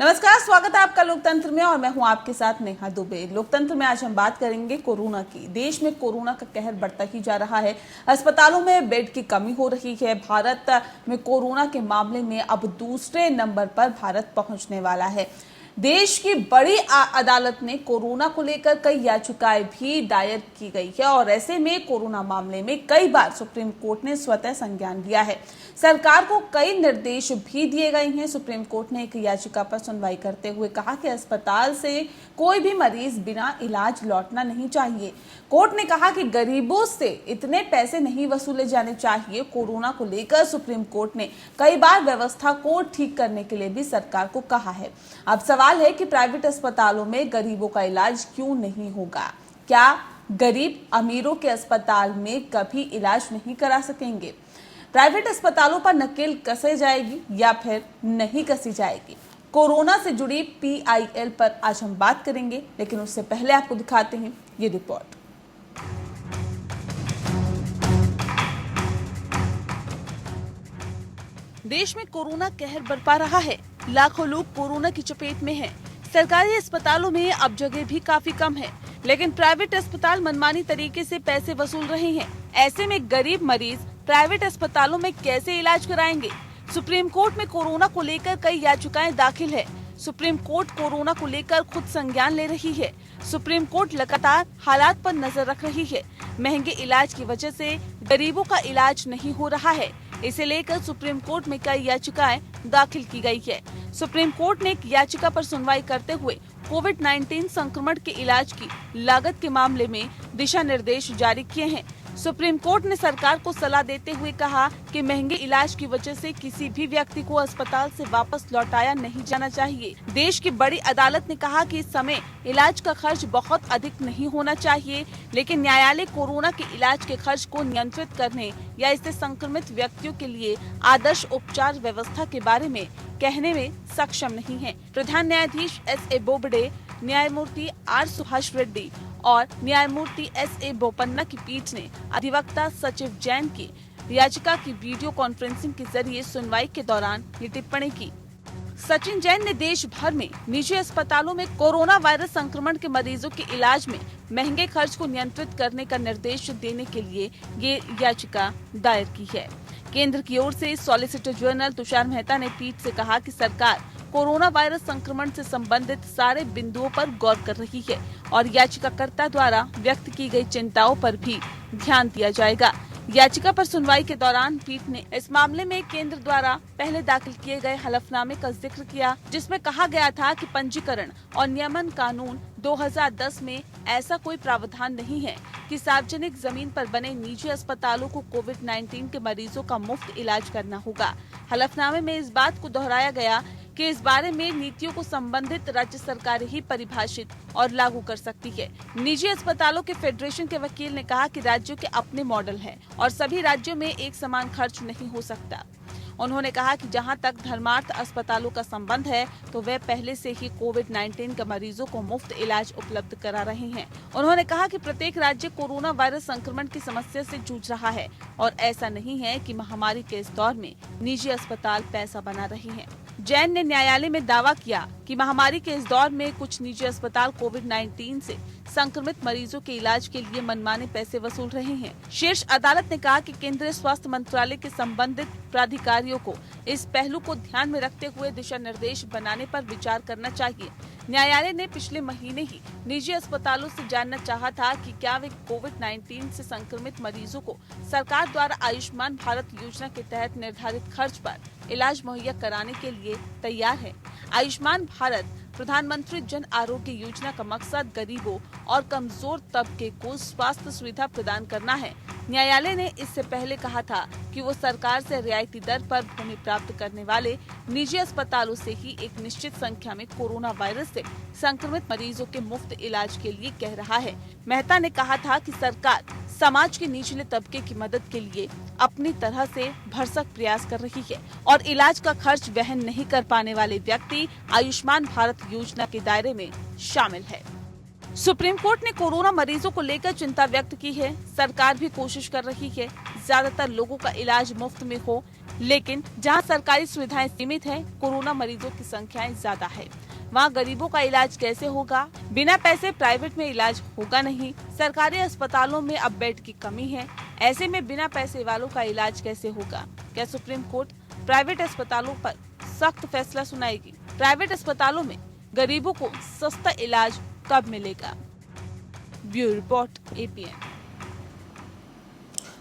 नमस्कार, स्वागत है आपका लोकतंत्र में और मैं हूं आपके साथ नेहा दुबे। लोकतंत्र में आज हम बात करेंगे कोरोना की। देश में कोरोना का कहर बढ़ता ही जा रहा है। अस्पतालों में बेड की कमी हो रही है। भारत में कोरोना के मामले में अब दूसरे नंबर पर भारत पहुंचने वाला है। देश की बड़ी अदालत ने कोरोना को लेकर कई याचिकाएं भी दायर की गई है और ऐसे में कोरोना मामले में कई बार सुप्रीम कोर्ट ने स्वतः संज्ञान लिया है। सरकार को कई निर्देश भी दिए गए हैं। सुप्रीम कोर्ट ने एक याचिका पर सुनवाई करते हुए कहा कि अस्पताल से कोई भी मरीज बिना इलाज लौटना नहीं चाहिए। कोर्ट ने कहा कि गरीबों से इतने पैसे नहीं वसूले जाने चाहिए। कोरोना को लेकर सुप्रीम कोर्ट ने कई बार व्यवस्था को ठीक करने के लिए भी सरकार को कहा है। अब सवाल है कि प्राइवेट अस्पतालों में गरीबों का इलाज क्यों नहीं होगा? क्या गरीब अमीरों के अस्पताल में कभी इलाज नहीं करा सकेंगे? प्राइवेट अस्पतालों पर नकेल कसे जाएगी या फिर नहीं कसी जाएगी? कोरोना से जुड़ी PIL पर आज हम बात करेंगे, लेकिन उससे पहले आपको दिखाते हैं ये रिपोर्ट। देश में कोरोना कहर बरपा रहा है। लाखों लोग कोरोना की चपेट में हैं। सरकारी अस्पतालों में अब जगह भी काफी कम है, लेकिन प्राइवेट अस्पताल मनमानी तरीके से पैसे वसूल रहे हैं। ऐसे में गरीब मरीज प्राइवेट अस्पतालों में कैसे इलाज कराएंगे? सुप्रीम कोर्ट में कोरोना को लेकर कई याचिकाएं दाखिल है। सुप्रीम कोर्ट कोरोना को लेकर खुद संज्ञान ले रही है। सुप्रीम कोर्ट लगातार हालात पर नजर रख रही है। महंगे इलाज की वजह से गरीबों का इलाज नहीं हो रहा है। इसे लेकर सुप्रीम कोर्ट में कई याचिकाएं दाखिल की गई है। सुप्रीम कोर्ट ने एक याचिका पर सुनवाई करते हुए कोविड-19 संक्रमण के इलाज की लागत के मामले में दिशा निर्देश जारी किए हैं। सुप्रीम कोर्ट ने सरकार को सलाह देते हुए कहा कि महंगे इलाज की वजह से किसी भी व्यक्ति को अस्पताल से वापस लौटाया नहीं जाना चाहिए। देश की बड़ी अदालत ने कहा कि इस समय इलाज का खर्च बहुत अधिक नहीं होना चाहिए, लेकिन न्यायालय कोरोना के इलाज के खर्च को नियंत्रित करने या इससे संक्रमित व्यक्तियों के लिए आदर्श उपचार व्यवस्था के बारे में कहने में सक्षम नहीं है। प्रधान न्यायाधीश S.A. बोबडे, न्यायमूर्ति R. सुभाष रेड्डी और न्यायमूर्ति S.A. बोपन्ना की पीठ ने अधिवक्ता सचिव जैन की याचिका की वीडियो कॉन्फ्रेंसिंग के जरिए सुनवाई के दौरान ये टिप्पणी की। सचिन जैन ने देश भर में निजी अस्पतालों में कोरोना वायरस संक्रमण के मरीजों के इलाज में महंगे खर्च को नियंत्रित करने का निर्देश देने के लिए ये याचिका दायर की है। केंद्र की ओर से सॉलिसिटर जनरल तुषार मेहता ने पीठ से कहा कि सरकार कोरोना वायरस संक्रमण से संबंधित सारे बिंदुओं पर गौर कर रही है और याचिकाकर्ता द्वारा व्यक्त की गई चिंताओं पर भी ध्यान दिया जाएगा। याचिका पर सुनवाई के दौरान पीठ ने इस मामले में केंद्र द्वारा पहले दाखिल किए गए हलफनामे का जिक्र किया, जिसमें कहा गया था कि पंजीकरण और नियमन कानून 2010 में ऐसा कोई प्रावधान नहीं है कि सार्वजनिक जमीन पर बने निजी अस्पतालों को कोविड-19 के मरीजों का मुफ्त इलाज करना होगा। हलफनामे में इस बात को दोहराया गया कि इस बारे में नीतियों को संबंधित राज्य सरकार ही परिभाषित और लागू कर सकती है। निजी अस्पतालों के फेडरेशन के वकील ने कहा कि राज्यों के अपने मॉडल हैं और सभी राज्यों में एक समान खर्च नहीं हो सकता। उन्होंने कहा कि जहां तक धर्मार्थ अस्पतालों का संबंध है तो वे पहले से ही कोविड-19 के मरीजों को मुफ्त इलाज उपलब्ध करा रहे हैं। उन्होंने कहा कि प्रत्येक राज्य कोरोना वायरस संक्रमण की समस्या से जूझ रहा है और ऐसा नहीं है कि महामारी के इस दौर में निजी अस्पताल पैसा बना रहे हैं। जैन ने न्यायालय में दावा किया कि महामारी के इस दौर में कुछ निजी अस्पताल कोविड-19 से संक्रमित मरीजों के इलाज के लिए मनमाने पैसे वसूल रहे हैं। शीर्ष अदालत ने कहा कि केंद्रीय स्वास्थ्य मंत्रालय के संबंधित प्राधिकारियों को इस पहलू को ध्यान में रखते हुए दिशा निर्देश बनाने पर विचार करना चाहिए। न्यायालय ने पिछले महीने ही निजी अस्पतालों से जानना चाहा था कि क्या वे कोविड-19 से संक्रमित मरीजों को सरकार द्वारा आयुष्मान भारत योजना के तहत निर्धारित खर्च पर इलाज मुहैया कराने के लिए तैयार है। आयुष्मान भारत प्रधानमंत्री जन आरोग्य योजना का मकसद गरीबों और कमजोर तबके को स्वास्थ्य सुविधा प्रदान करना है। न्यायालय ने इससे पहले कहा था कि वो सरकार से रियायती दर पर भूमि प्राप्त करने वाले निजी अस्पतालों से ही एक निश्चित संख्या में कोरोना वायरस से संक्रमित मरीजों के मुफ्त इलाज के लिए कह रहा है। मेहता ने कहा था कि सरकार समाज के निचले तबके की मदद के लिए अपनी तरह से भरसक प्रयास कर रही है और इलाज का खर्च वहन नहीं कर पाने वाले व्यक्ति आयुष्मान भारत योजना के दायरे में शामिल है। सुप्रीम कोर्ट ने कोरोना मरीजों को लेकर चिंता व्यक्त की है। सरकार भी कोशिश कर रही है ज्यादातर लोगों का इलाज मुफ्त में हो, लेकिन जहां सरकारी सुविधाएं सीमित है, कोरोना मरीजों की संख्याएं ज्यादा है, वहाँ गरीबों का इलाज कैसे होगा? बिना पैसे प्राइवेट में इलाज होगा नहीं। सरकारी अस्पतालों में अब बेड की कमी है, ऐसे में बिना पैसे वालों का इलाज कैसे होगा? क्या सुप्रीम कोर्ट प्राइवेट अस्पतालों पर सख्त फैसला सुनाएगी? प्राइवेट अस्पतालों में गरीबों को सस्ता इलाज कब मिलेगा? Bureau report, APN।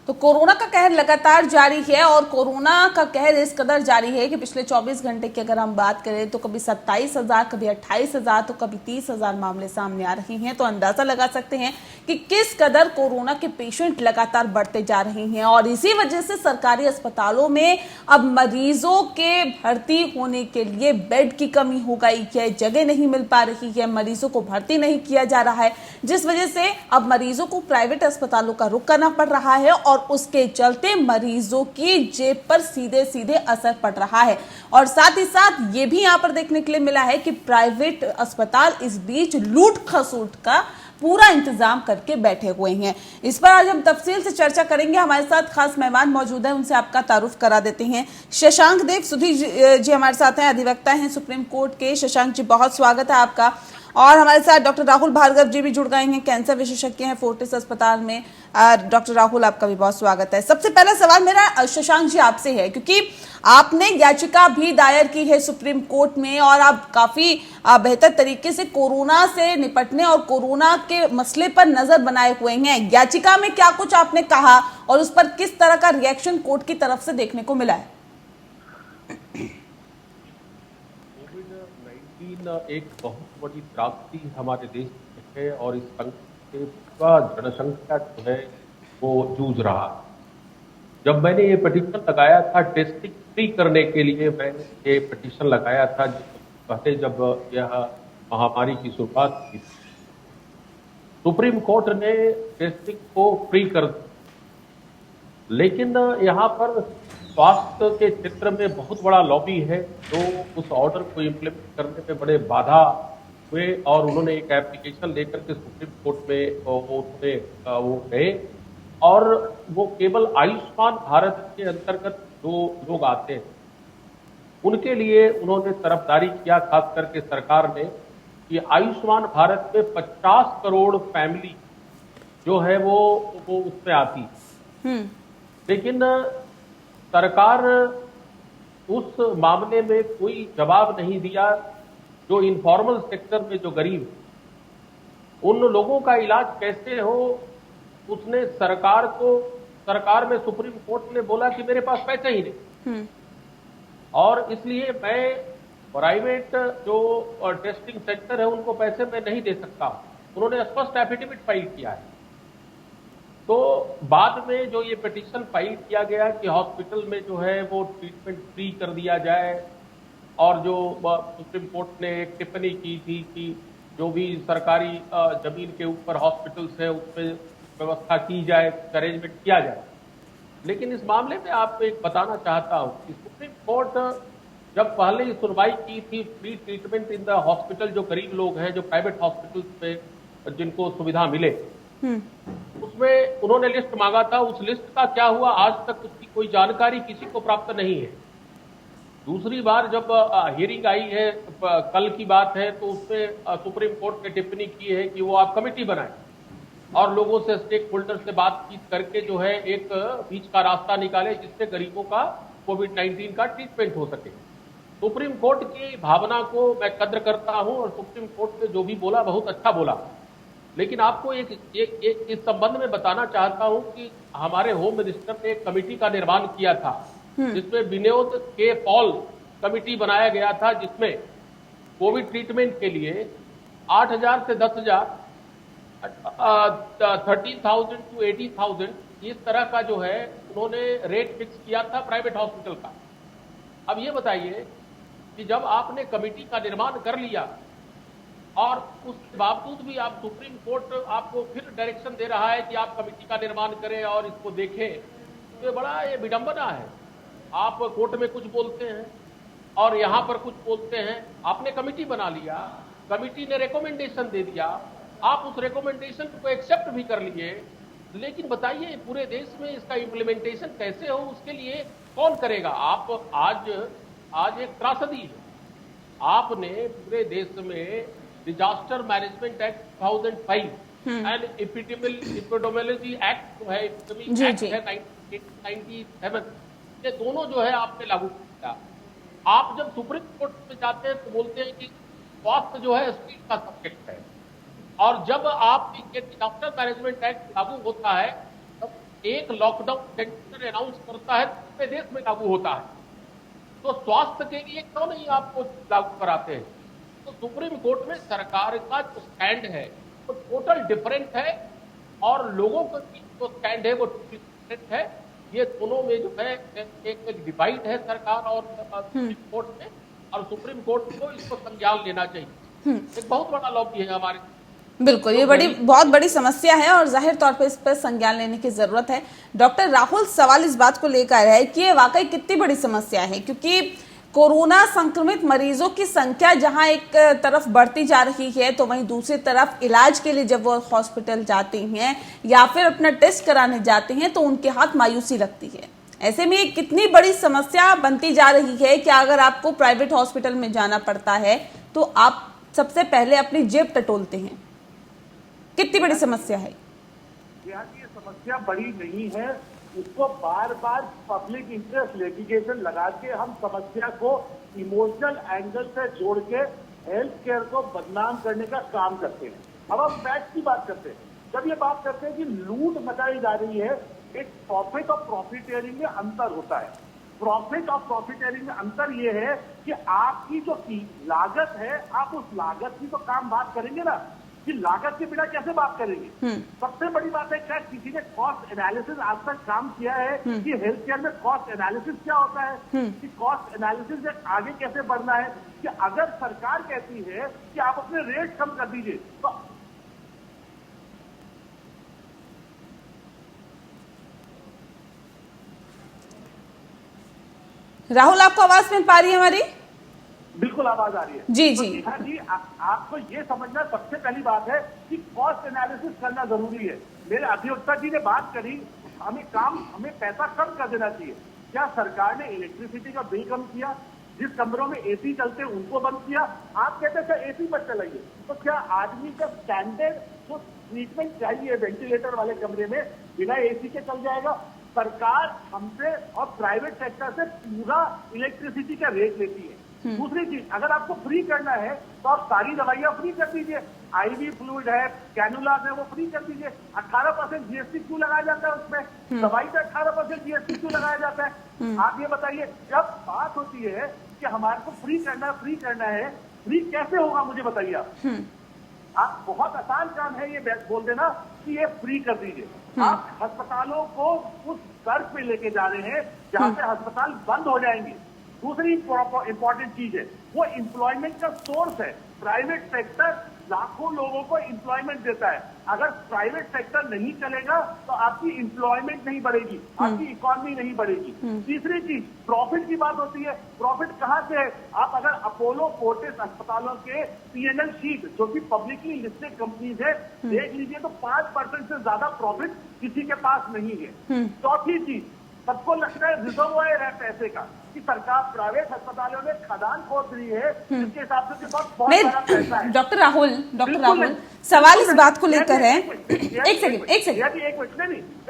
तो कोरोना का कहर लगातार जारी है और कोरोना का कहर इस कदर जारी है कि पिछले 24 घंटे की अगर हम बात करें तो कभी 27,000, कभी 28,000, तो कभी 30,000 मामले सामने आ रहे हैं। तो अंदाजा लगा सकते हैं कि किस कदर कोरोना के पेशेंट लगातार बढ़ते जा रहे हैं और इसी वजह से सरकारी अस्पतालों में अब मरीजों के भर्ती होने के लिए बेड की कमी हो गई है, जगह नहीं मिल पा रही है, मरीजों को भर्ती नहीं किया जा रहा है, जिस वजह से अब मरीजों को प्राइवेट अस्पतालों का रुख करना पड़ रहा है और उसके चलते मरीजों की जेब पर सीधे सीधे असर पड़ रहा है। और साथ ही साथ ये भी यहां पर देखने के लिए मिला है कि प्राइवेट अस्पताल इस बीच लूट खसूट का पूरा इंतजाम करके बैठे हुए हैं। इस पर आज हम तफसील से चर्चा करेंगे। हमारे साथ खास मेहमान मौजूद हैं, उनसे आपका तारुफ करा देते हैं। शशांक देव सुधीर जी हमारे साथ हैं, अधिवक्ता हैं सुप्रीम कोर्ट के। शशांक जी, बहुत स्वागत है आपका। और हमारे साथ डॉक्टर राहुल भार्गव जी भी जुड़ गए हैं, कैंसर विशेषज्ञ हैं फोर्टिस अस्पताल में। डॉक्टर राहुल, आपका भी बहुत स्वागत है। सबसे पहला सवाल मेरा शशांक जी आपसे है, क्योंकि आपने याचिका भी दायर की है सुप्रीम कोर्ट में और आप काफी बेहतर तरीके से कोरोना से निपटने और कोरोना के मसले पर नजर बनाए हुए हैं। याचिका में क्या कुछ आपने कहा और उस पर किस तरह का रिएक्शन कोर्ट की तरफ से देखने को मिला है? कोविड-19 एक बहुत बड़ी त्रासदी हमारे देश में है और इस संकट से पूरा जनसंख्या जो है वो जूझ रहा है। जब मैंने ये पिटीशन लगाया था टेस्टिंग फ्री करने के लिए, मैंने ये पिटीशन लगाया था पहले जब यह महामारी की शुरुआत की, सुप्रीम कोर्ट ने टेस्टिंग को फ्री कर दिया, लेकिन यहाँ पर स्वास्थ्य के क्षेत्र में बहुत बड़ा लॉबी है जो उस ऑर्डर को इम्प्लीमेंट करने में बड़े बाधा हुए और उन्होंने एक एप्लीकेशन लेकर के सुप्रीम कोर्ट में वो गए और वो केवल आयुष्मान भारत के अंतर्गत जो लोग आते हैं उनके लिए उन्होंने तरफदारी किया, खास करके सरकार ने, कि आयुष्मान भारत में 50 करोड़ फैमिली जो है वो उसमें आती है। लेकिन सरकार उस मामले में कोई जवाब नहीं दिया। जो इनफॉर्मल सेक्टर में जो गरीब, उन लोगों का इलाज कैसे हो, उसने सरकार में सुप्रीम कोर्ट ने बोला कि मेरे पास पैसे ही नहीं और इसलिए मैं प्राइवेट जो टेस्टिंग सेंटर है उनको पैसे मैं नहीं दे सकता। उन्होंने स्पष्ट एफिडेविट फाइल किया है। तो बाद में जो ये पिटीशन फाइल किया गया कि हॉस्पिटल में जो है वो ट्रीटमेंट फ्री कर दिया जाए और जो सुप्रीम कोर्ट ने एक टिप्पणी की थी कि जो भी सरकारी जमीन के ऊपर हॉस्पिटल्स है उसमें व्यवस्था की जाए, अरेंजमेंट किया जाए। लेकिन इस मामले में आपको एक बताना चाहता हूं कि सुप्रीम कोर्ट जब पहले ही सुनवाई की थी free treatment in the hospital, जो गरीब लोग हैं जो प्राइवेट हॉस्पिटल्स में जिनको सुविधा मिले, उसमें उन्होंने लिस्ट मांगा था। उस लिस्ट का क्या हुआ आज तक उसकी कोई जानकारी किसी को प्राप्त नहीं है। दूसरी बार जब हियरिंग आई है, कल की बात है, तो उसमें सुप्रीम कोर्ट ने टिप्पणी की है कि वो आप कमेटी बनाए और लोगों से, स्टेक होल्डर से बातचीत करके जो है एक बीच का रास्ता निकाले जिससे गरीबों का कोविड-19 का ट्रीटमेंट हो सके। सुप्रीम कोर्ट की भावना को मैं कद्र करता हूं और सुप्रीम कोर्ट ने जो भी बोला बहुत अच्छा बोला। लेकिन आपको एक इस संबंध में बताना चाहता हूं कि हमारे होम मिनिस्टर ने एक कमेटी का निर्माण किया था जिसमें विनोद के पॉल कमेटी बनाया गया था, जिसमें कोविड ट्रीटमेंट के लिए 8,000 से 10,000, 13,000 to 80,000 इस तरह का जो है उन्होंने रेट फिक्स किया था प्राइवेट हॉस्पिटल का। अब ये बताइए कि जब आपने कमेटी का निर्माण कर लिया और उसके बावजूद भी आप सुप्रीम कोर्ट आपको फिर डायरेक्शन दे रहा है कि आप कमेटी का निर्माण करें और इसको देखें, तो ये बड़ा ये विडंबना है। आप कोर्ट में कुछ बोलते हैं और यहां पर कुछ बोलते हैं। आपने कमेटी बना लिया, कमेटी ने रिकमेंडेशन दे दिया, आप उस रिकमेंडेशन को एक्सेप्ट भी कर लिए लेकिन बताइए पूरे देश में इसका इम्प्लीमेंटेशन कैसे हो, उसके लिए कौन करेगा? आप आज एक त्रासदी है। आपने पूरे देश में disaster management act 2005 and epidemiology act जो है, जी एक्ट जी है 1997, ये दोनों जो है आपने लागू किया। आप जब सुप्रीम कोर्ट में जाते हैं तो बोलते हैं कि स्वास्थ्य जो है स्टेट का सब्जेक्ट है, और जब आप ये डिजास्टर मैनेजमेंट एक्ट लागू होता है तब एक लॉकडाउन सेंटर अनाउंस करता है, पूरे देश में लागू होता है। तो स्वास्थ्य के लिए क्यों नहीं आपको लागू कराते हैं? तो सुप्रीम कोर्ट में सरकार का जो स्टैंड है वो टोटल डिफरेंट है, और लोगों का जो स्टैंड है वो डिफरेंट है। ये दोनों में जो है एक डिवाइड है सरकार और सुप्रीम कोर्ट में, और सुप्रीम कोर्ट को इसको संज्ञान लेना चाहिए। एक बहुत बड़ा लॉबी है हमारे। बिल्कुल, ये बहुत बड़ी समस्या है और जाहिर तौर पर इस पर संज्ञान लेने की जरूरत है। डॉक्टर राहुल, सवाल इस बात को लेकर है कि ये वाकई कितनी बड़ी समस्या है, क्योंकि कोरोना संक्रमित मरीजों की संख्या जहां एक तरफ बढ़ती जा रही है, तो वहीं दूसरी तरफ इलाज के लिए जब वो हॉस्पिटल जाती हैं या फिर अपना टेस्ट कराने जाते हैं तो उनके हाथ मायूसी लगती है। ऐसे में एक कितनी बड़ी समस्या बनती जा रही है कि अगर आपको प्राइवेट हॉस्पिटल में जाना पड़ता है तो आप सबसे पहले अपनी जेब टटोलते हैं। कितनी बड़ी समस्या है? ये समस्या बड़ी नहीं है, उसको बार बार पब्लिक इंटरेस्ट लिटिगेशन लगा के हम समस्या को इमोशनल एंगल से जोड़ के हेल्थ केयर को बदनाम करने का काम करते हैं। अब हम फैक्ट की बात करते हैं। जब ये बात करते हैं कि लूट मचाई जा रही है, एक प्रॉफिट और प्रॉफिटेरिंग में अंतर होता है। प्रॉफिट और प्रॉफिटेरिंग में अंतर ये है कि आपकी जो लागत है, आप उस लागत की तो काम बात करेंगे ना, कि लागत के बिना कैसे बात करेंगे। सबसे बड़ी बात है, क्या किसी ने कॉस्ट एनालिसिस आज तक काम किया है कि हेल्थ केयर में कॉस्ट एनालिसिस क्या होता है, कि कॉस्ट एनालिसिस से आगे कैसे बढ़ना है। कि अगर सरकार कहती है कि आप अपने रेट कम कर दीजिए, तो राहुल, आपको आवाज मिल पा रही है हमारी? बिल्कुल आवाज आ रही है। जी जी तो जी, आपको ये समझना सबसे पहली बात है कि कॉस्ट एनालिसिस करना जरूरी है। मेरे अधिवक्ता जी ने बात करी, हमें पैसा कम कर देना चाहिए। क्या सरकार ने इलेक्ट्रिसिटी का बिल कम किया? जिस कमरों में एसी चलते हैं उनको बंद किया। आप कहते हैं एसी मत चलाइए, तो क्या आदमी का स्टैंडर्ड जो ट्रीटमेंट चाहिए वेंटिलेटर वाले कमरे में बिना एसी के चल जाएगा? सरकार हमसे और प्राइवेट सेक्टर से पूरा इलेक्ट्रिसिटी का रेट लेती है। दूसरी चीज, अगर आपको फ्री करना है तो आप सारी दवाइयां फ्री कर दीजिए। आईवी फ्लूइड है, कैनुलास है, वो फ्री कर दीजिए। 18% जीएसटी क्यों लगाया जाता है उसमें? दवाई पे 18% जीएसटी क्यों लगाया जाता है? आप ये बताइए। जब बात होती है कि हमारे को फ्री करना है, फ्री कैसे होगा मुझे बताइए आप। बहुत आसान काम है ये बोल देना कि ये फ्री कर दीजिए। आप अस्पतालों को उस स्तर पे लेके जा रहे हैं जहां पे अस्पताल बंद हो जाएंगे। दूसरी इंपॉर्टेंट चीज है, वो एम्प्लॉयमेंट का सोर्स है। प्राइवेट सेक्टर लाखों लोगों को एम्प्लॉयमेंट देता है। अगर प्राइवेट सेक्टर नहीं चलेगा तो आपकी एम्प्लॉयमेंट नहीं बढ़ेगी, आपकी इकोनॉमी नहीं बढ़ेगी। तीसरी चीज, प्रॉफिट की बात होती है। प्रॉफिट कहां से है? आप अगर अपोलो फोर्टिस अस्पतालों के पीएनएल शीट, जो कि पब्लिकली लिस्टेड कंपनीज है, देख लीजिए तो 5% से ज्यादा प्रॉफिट किसी के पास नहीं है। चौथी चीज, सबको लगता है रिजर्वायर है पैसे का, कि सरकार प्राइवेट अस्पतालों में खदान खोद रही है, जिसके हिसाब से बहुत बड़ा पैसा है। डॉक्टर राहुल, सवाल इस बात को लेकर है। एक सेकंड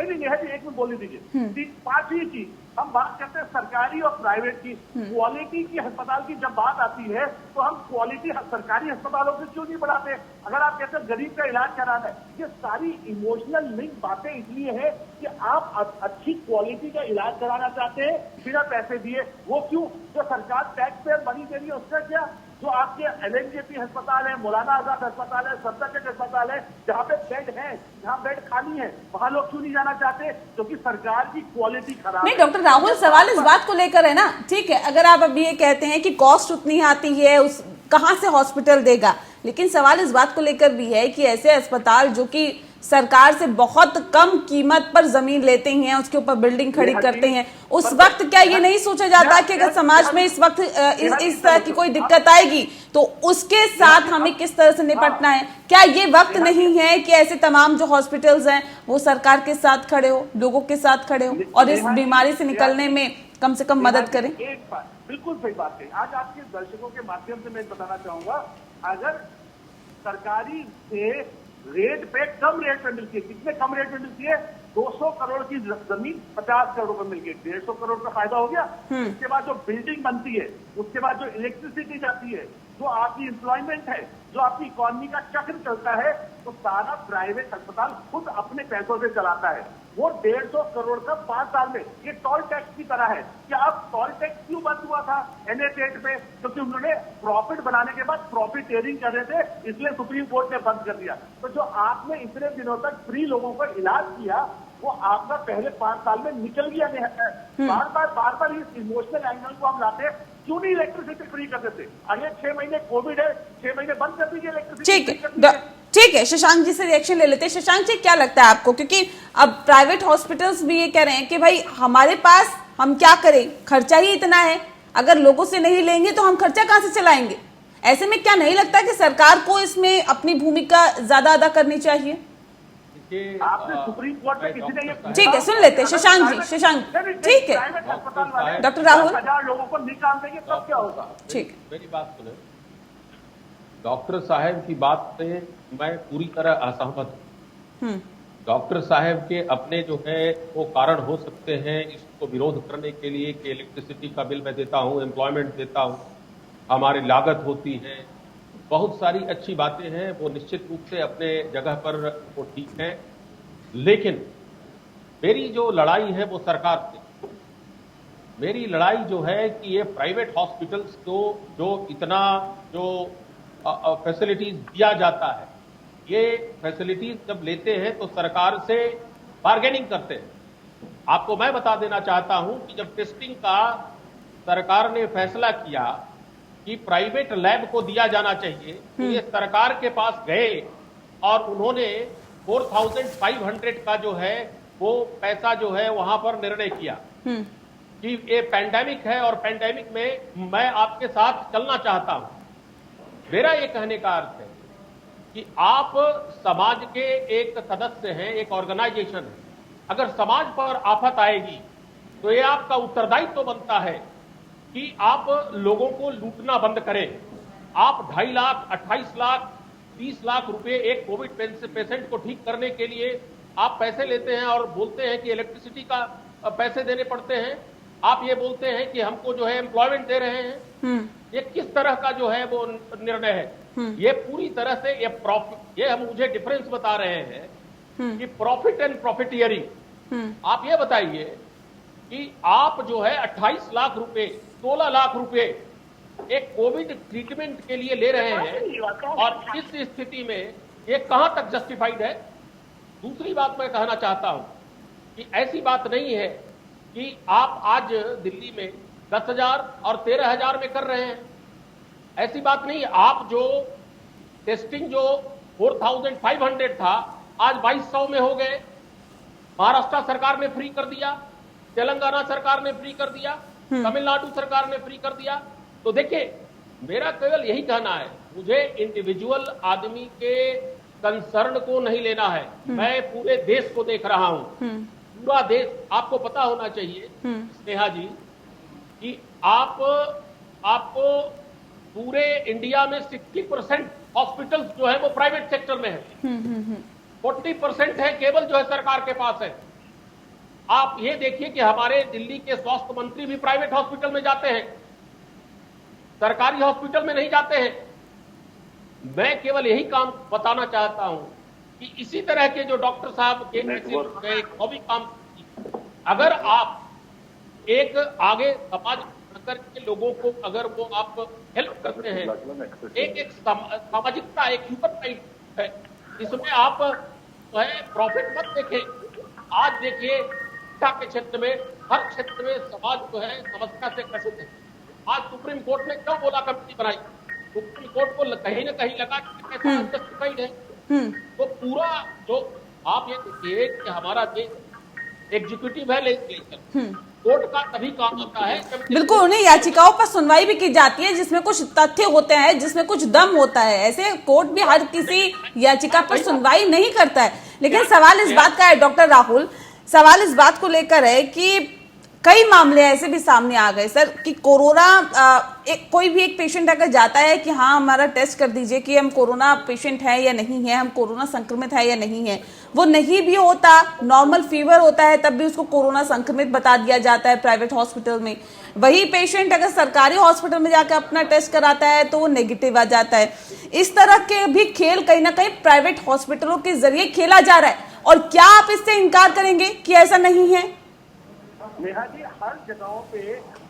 नहीं, एक में बोलने दीजिए। पांचवी चीज, हम बात करते हैं सरकारी और प्राइवेट की क्वालिटी की। अस्पताल की जब बात आती है तो हम क्वालिटी सरकारी अस्पतालों से क्यों नहीं बढ़ाते? अगर आप कहते हैं गरीब का इलाज कराना है, ये सारी इमोशनल लिंक बातें इसलिए है कि आप अच्छी क्वालिटी का इलाज कराना चाहते हैं बिना पैसे दिए। वो क्यों? जो सरकार टैक्स पेयर मनी दे रही है उसका क्या? जो आपके एलएनजेपी अस्पताल है, मौलाना आजाद अस्पताल है, सफदरजंग अस्पताल है, जहाँ पे बेड है, जहाँ बेड खाली है, वहां लोग क्यों नहीं जाना चाहते? क्योंकि सरकार की क्वालिटी खराब नहीं डॉक्टर राहुल, सवाल इस बात को लेकर है ना। ठीक है, अगर आप अभी ये कहते हैं कि कॉस्ट उतनी आती है, उस कहाँ से हॉस्पिटल देगा, लेकिन सवाल इस बात को लेकर भी है कि ऐसे अस्पताल जो कि सरकार से बहुत कम कीमत पर जमीन लेते हैं, उसके ऊपर बिल्डिंग खड़ी करते हैं, उस वक्त क्या ये नहीं सोचा जाता कि अगर समाज में इस वक्त इस तरह की कोई दिक्कत आएगी तो उसके साथ हमें किस तरह से निपटना है? क्या ये वक्त नहीं है कि ऐसे तमाम जो हॉस्पिटल्स हैं वो सरकार के साथ खड़े हो, लोगों के साथ खड़े हो और इस बीमारी से निकलने में कम से कम मदद करें? एक बात बिल्कुल सही बात है। आज आपके दर्शकों के माध्यम से मैं बताना चाहूंगा, अगर सरकारी से रेट पे कम रेट पे मिलती है, कितने कम रेट पे मिलती है? 200 करोड़ की जमीन 50 करोड़ रुपए मिल गई, 150 करोड़ का फायदा हो गया। उसके बाद जो बिल्डिंग बनती है, उसके बाद जो इलेक्ट्रिसिटी जाती है, जो आपकी एम्प्लॉयमेंट है, जो आपकी इकोनॉमी का चक्र चलता है, तो सारा प्राइवेट अस्पताल खुद अपने पैसों से चलाता है। वो 150 करोड़ का 5 साल में, ये टोल टैक्स की तरह है कि आप टोल टैक्स क्यों बंद हुआ था NH8 पे? क्योंकि उन्होंने प्रॉफिट बनाने के बाद प्रॉफिटेरिंग कर रहे थे, इसलिए सुप्रीम कोर्ट ने बंद कर दिया। तो जो आपने इतने दिनों तक फ्री लोगों का इलाज किया, वो आपका पहले 5 साल में निकल गया। बार बार इस इमोशनल एंगल को हम लाते हैं, क्यों नहीं इलेक्ट्रिसिटी फ्री कर देते? अगले 6 महीने कोविड है, 6 महीने बंद कर दीजिए इलेक्ट्रिसिटी। ठीक है, शशांक जी से रिएक्शन ले लेते हैं। शशांक जी, क्या लगता है आपको, क्योंकि अब प्राइवेट हॉस्पिटल्स भी ये कह रहे हैं कि भाई हमारे पास हम क्या करें, खर्चा ही इतना है, अगर लोगों से नहीं लेंगे तो हम खर्चा कहां से चलाएंगे? ऐसे में क्या नहीं लगता कि सरकार को इसमें अपनी भूमिका ज्यादा अदा करनी चाहिए? आपने सुप्रीम कोर्ट में किसी ने ये, ठीक है, सुन लेते हैं शशांक जी। शशांक, ठीक है, डॉक्टर राहुल, 1000 लोगों को निकाल देंगे तब क्या होगा? ठीक, मेरी बात सुने। डॉक्टर साहब की बात से मैं पूरी तरह असहमत हूं। डॉक्टर साहब के अपने जो है वो कारण हो सकते हैं इसको विरोध करने के लिए कि इलेक्ट्रिसिटी का बिल मैं देता हूं, एम्प्लॉयमेंट देता हूं, हमारी लागत होती है, बहुत सारी अच्छी बातें हैं, वो निश्चित रूप से अपने जगह पर वो ठीक हैं। लेकिन मेरी जो लड़ाई है वो सरकार से, मेरी लड़ाई जो है कि ये प्राइवेट हॉस्पिटल्स को जो इतना जो फैसिलिटीज दिया जाता है, ये फैसिलिटीज जब लेते हैं तो सरकार से बार्गेनिंग करते हैं। आपको मैं बता देना चाहता हूं कि जब टेस्टिंग का सरकार ने फैसला किया कि प्राइवेट लैब को दिया जाना चाहिए, तो ये सरकार के पास गए और उन्होंने 4500 का जो है वो पैसा जो है वहां पर निर्णय किया कि ये पैंडेमिक है और पैंडेमिक में मैं आपके साथ चलना चाहता हूं। मेरा ये कहने का अर्थ है कि आप समाज के एक सदस्य हैं, एक ऑर्गेनाइजेशन है, अगर समाज पर आफत आएगी तो ये आपका उत्तरदायित्व तो बनता है कि आप लोगों को लूटना बंद करें। आप 2.5 लाख, 28 लाख, 30 लाख रुपए एक कोविड पेशेंट को ठीक करने के लिए आप पैसे लेते हैं और बोलते हैं कि इलेक्ट्रिसिटी का पैसे देने पड़ते हैं। आप ये बोलते हैं कि हमको जो है एम्प्लॉयमेंट दे रहे हैं। ये किस तरह का जो है वो निर्णय है? ये पूरी तरह से ये प्रॉफिट, ये हम मुझे डिफरेंस बता रहे हैं कि प्रॉफिट एंड प्रॉफिटियरिंग। आप ये बताइए कि आप जो है 28 लाख रुपए, 16 लाख रुपए एक कोविड ट्रीटमेंट के लिए ले रहे हैं और इस स्थिति में ये कहां तक जस्टिफाइड है? दूसरी बात मैं कहना चाहता हूं कि ऐसी बात नहीं है कि आप आज दिल्ली में 10,000 और 13,000 में कर रहे हैं, ऐसी बात नहीं है। आप जो टेस्टिंग जो 4,500 था आज 2,200 में हो गए। महाराष्ट्र सरकार ने फ्री कर दिया, तेलंगाना सरकार ने फ्री कर दिया, तमिलनाडु सरकार ने फ्री कर दिया। तो देखिए, मेरा केवल यही कहना है, मुझे इंडिविजुअल आदमी के कंसर्न को नहीं लेना है, मैं पूरे देश को देख रहा हूं। पूरा देश, आपको पता होना चाहिए स्नेहा जी कि आपको पूरे इंडिया में 60% हॉस्पिटल्स जो है वो प्राइवेट सेक्टर में है, 40% है केवल जो है सरकार के पास है। आप ये देखिए कि हमारे दिल्ली के स्वास्थ्य मंत्री भी प्राइवेट हॉस्पिटल में जाते हैं, सरकारी हॉस्पिटल में नहीं जाते हैं। मैं केवल यही काम बताना चाहता हूं कि इसी तरह के जो डॉक्टर साहब के भी काम, अगर आप एक आगे समाज के लोगों को अगर वो आप हेल्प करते हैं, एक सामाजिकता, एक ह्यूमन राइट है, इसमें आप जो है प्रॉफिट मत देखें। आज देखिए शिक्षा के क्षेत्र में, हर क्षेत्र में समाज जो है समस्या से ग्रसित है। आज सुप्रीम कोर्ट ने क्यों बोला कमेटी बनाई? सुप्रीम कोर्ट को कहीं ना कहीं लगा कि जस्टिफाइड है। तो पूरा जो आप ये देखिए कि हमारा देश एग्जीक्यूटिव है, लेजिस्लेचर, कोर्ट का तभी काम होता है जब बिल्कुल, उन्हें याचिकाओं पर सुनवाई भी की जाती है जिसमें कुछ तथ्य होते हैं, जिसमें कुछ दम होता है। ऐसे कोर्ट भी हर किसी याचिका पर सुनवाई नहीं करता है। लेकिन सवाल इस बात का है डॉक्टर राहुल, सवाल इस बात को लेकर है कि कई मामले ऐसे भी सामने आ गए सर कि कोरोना कोई भी एक पेशेंट अगर जाता है कि हाँ हमारा टेस्ट कर दीजिए कि हम कोरोना पेशेंट है या नहीं है, हम कोरोना संक्रमित है या नहीं है, वो नहीं भी होता, नॉर्मल फीवर होता है तब भी उसको कोरोना संक्रमित बता दिया जाता है प्राइवेट हॉस्पिटल में। वही पेशेंट अगर सरकारी हॉस्पिटल में जाकर अपना टेस्ट कराता है तो वो नेगेटिव आ जाता है। इस तरह के भी खेल कहीं ना कहीं प्राइवेट हॉस्पिटलों के जरिए खेला जा रहा है। और क्या आप इससे इनकार करेंगे कि ऐसा नहीं है? नेहा जी, हर जगहों पे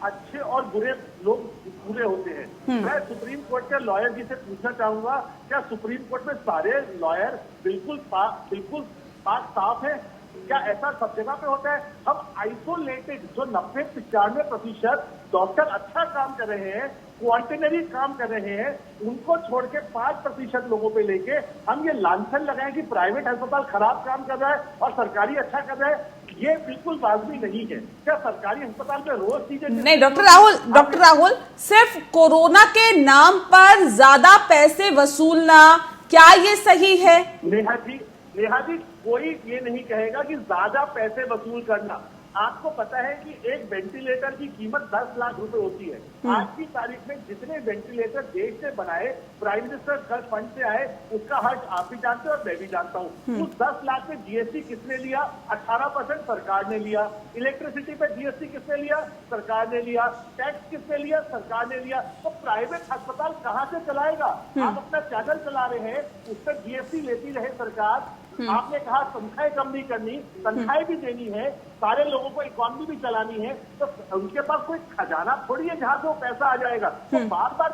अच्छे और बुरे लोग पूरे होते हैं। मैं सुप्रीम कोर्ट के लॉयर जी से पूछना चाहूंगा, क्या सुप्रीम कोर्ट में सारे लॉयर बिल्कुल पाक साफ है? क्या ऐसा सब जगह पे होता है? हम आइसोलेटेड जो 90-95% डॉक्टर अच्छा काम कर रहे हैं, क्वार्टनरी काम कर रहे हैं, उनको छोड़ के 5% लोगों पे लेके हम ये लांछन लगाएं कि प्राइवेट अस्पताल खराब काम कर रहा है और सरकारी अच्छा कर रहा है, ये बिल्कुल वाजिबी नहीं है। क्या सरकारी अस्पताल में रोज चीजें नहीं डॉक्टर राहुल, सिर्फ कोरोना के नाम पर ज्यादा पैसे वसूलना क्या ये सही है? नेहा जी, कोई ये नहीं कहेगा कि ज्यादा पैसे वसूल करना। आपको पता है कि एक वेंटिलेटर की कीमत 10 लाख रुपए होती है। आज की तारीख में जितने वेंटिलेटर देश से बनाए, प्राइम मिनिस्टर फंड से आए, उसका हर्ष आप भी जानते हो और मैं भी जानता हूँ। उस 10 लाख में जीएसटी किसने लिया? 18% सरकार ने लिया। इलेक्ट्रिसिटी पे जीएसटी किसने लिया? सरकार ने लिया। टैक्स किसने लिया? सरकार ने लिया। तो प्राइवेट अस्पताल कहाँ से चलाएगा? आप अपना चैनल चला रहे हैं, उस पर जीएसटी लेती रहे सरकार। आपने कहा तनख्वाहें कम नहीं करनी, तनख्वाहें भी देनी है, सारे लोगों को इकोनॉमी भी चलानी है, तो उनके पास कोई खजाना थोड़ी है जहां से वो पैसा आ जाएगा। तो बार बार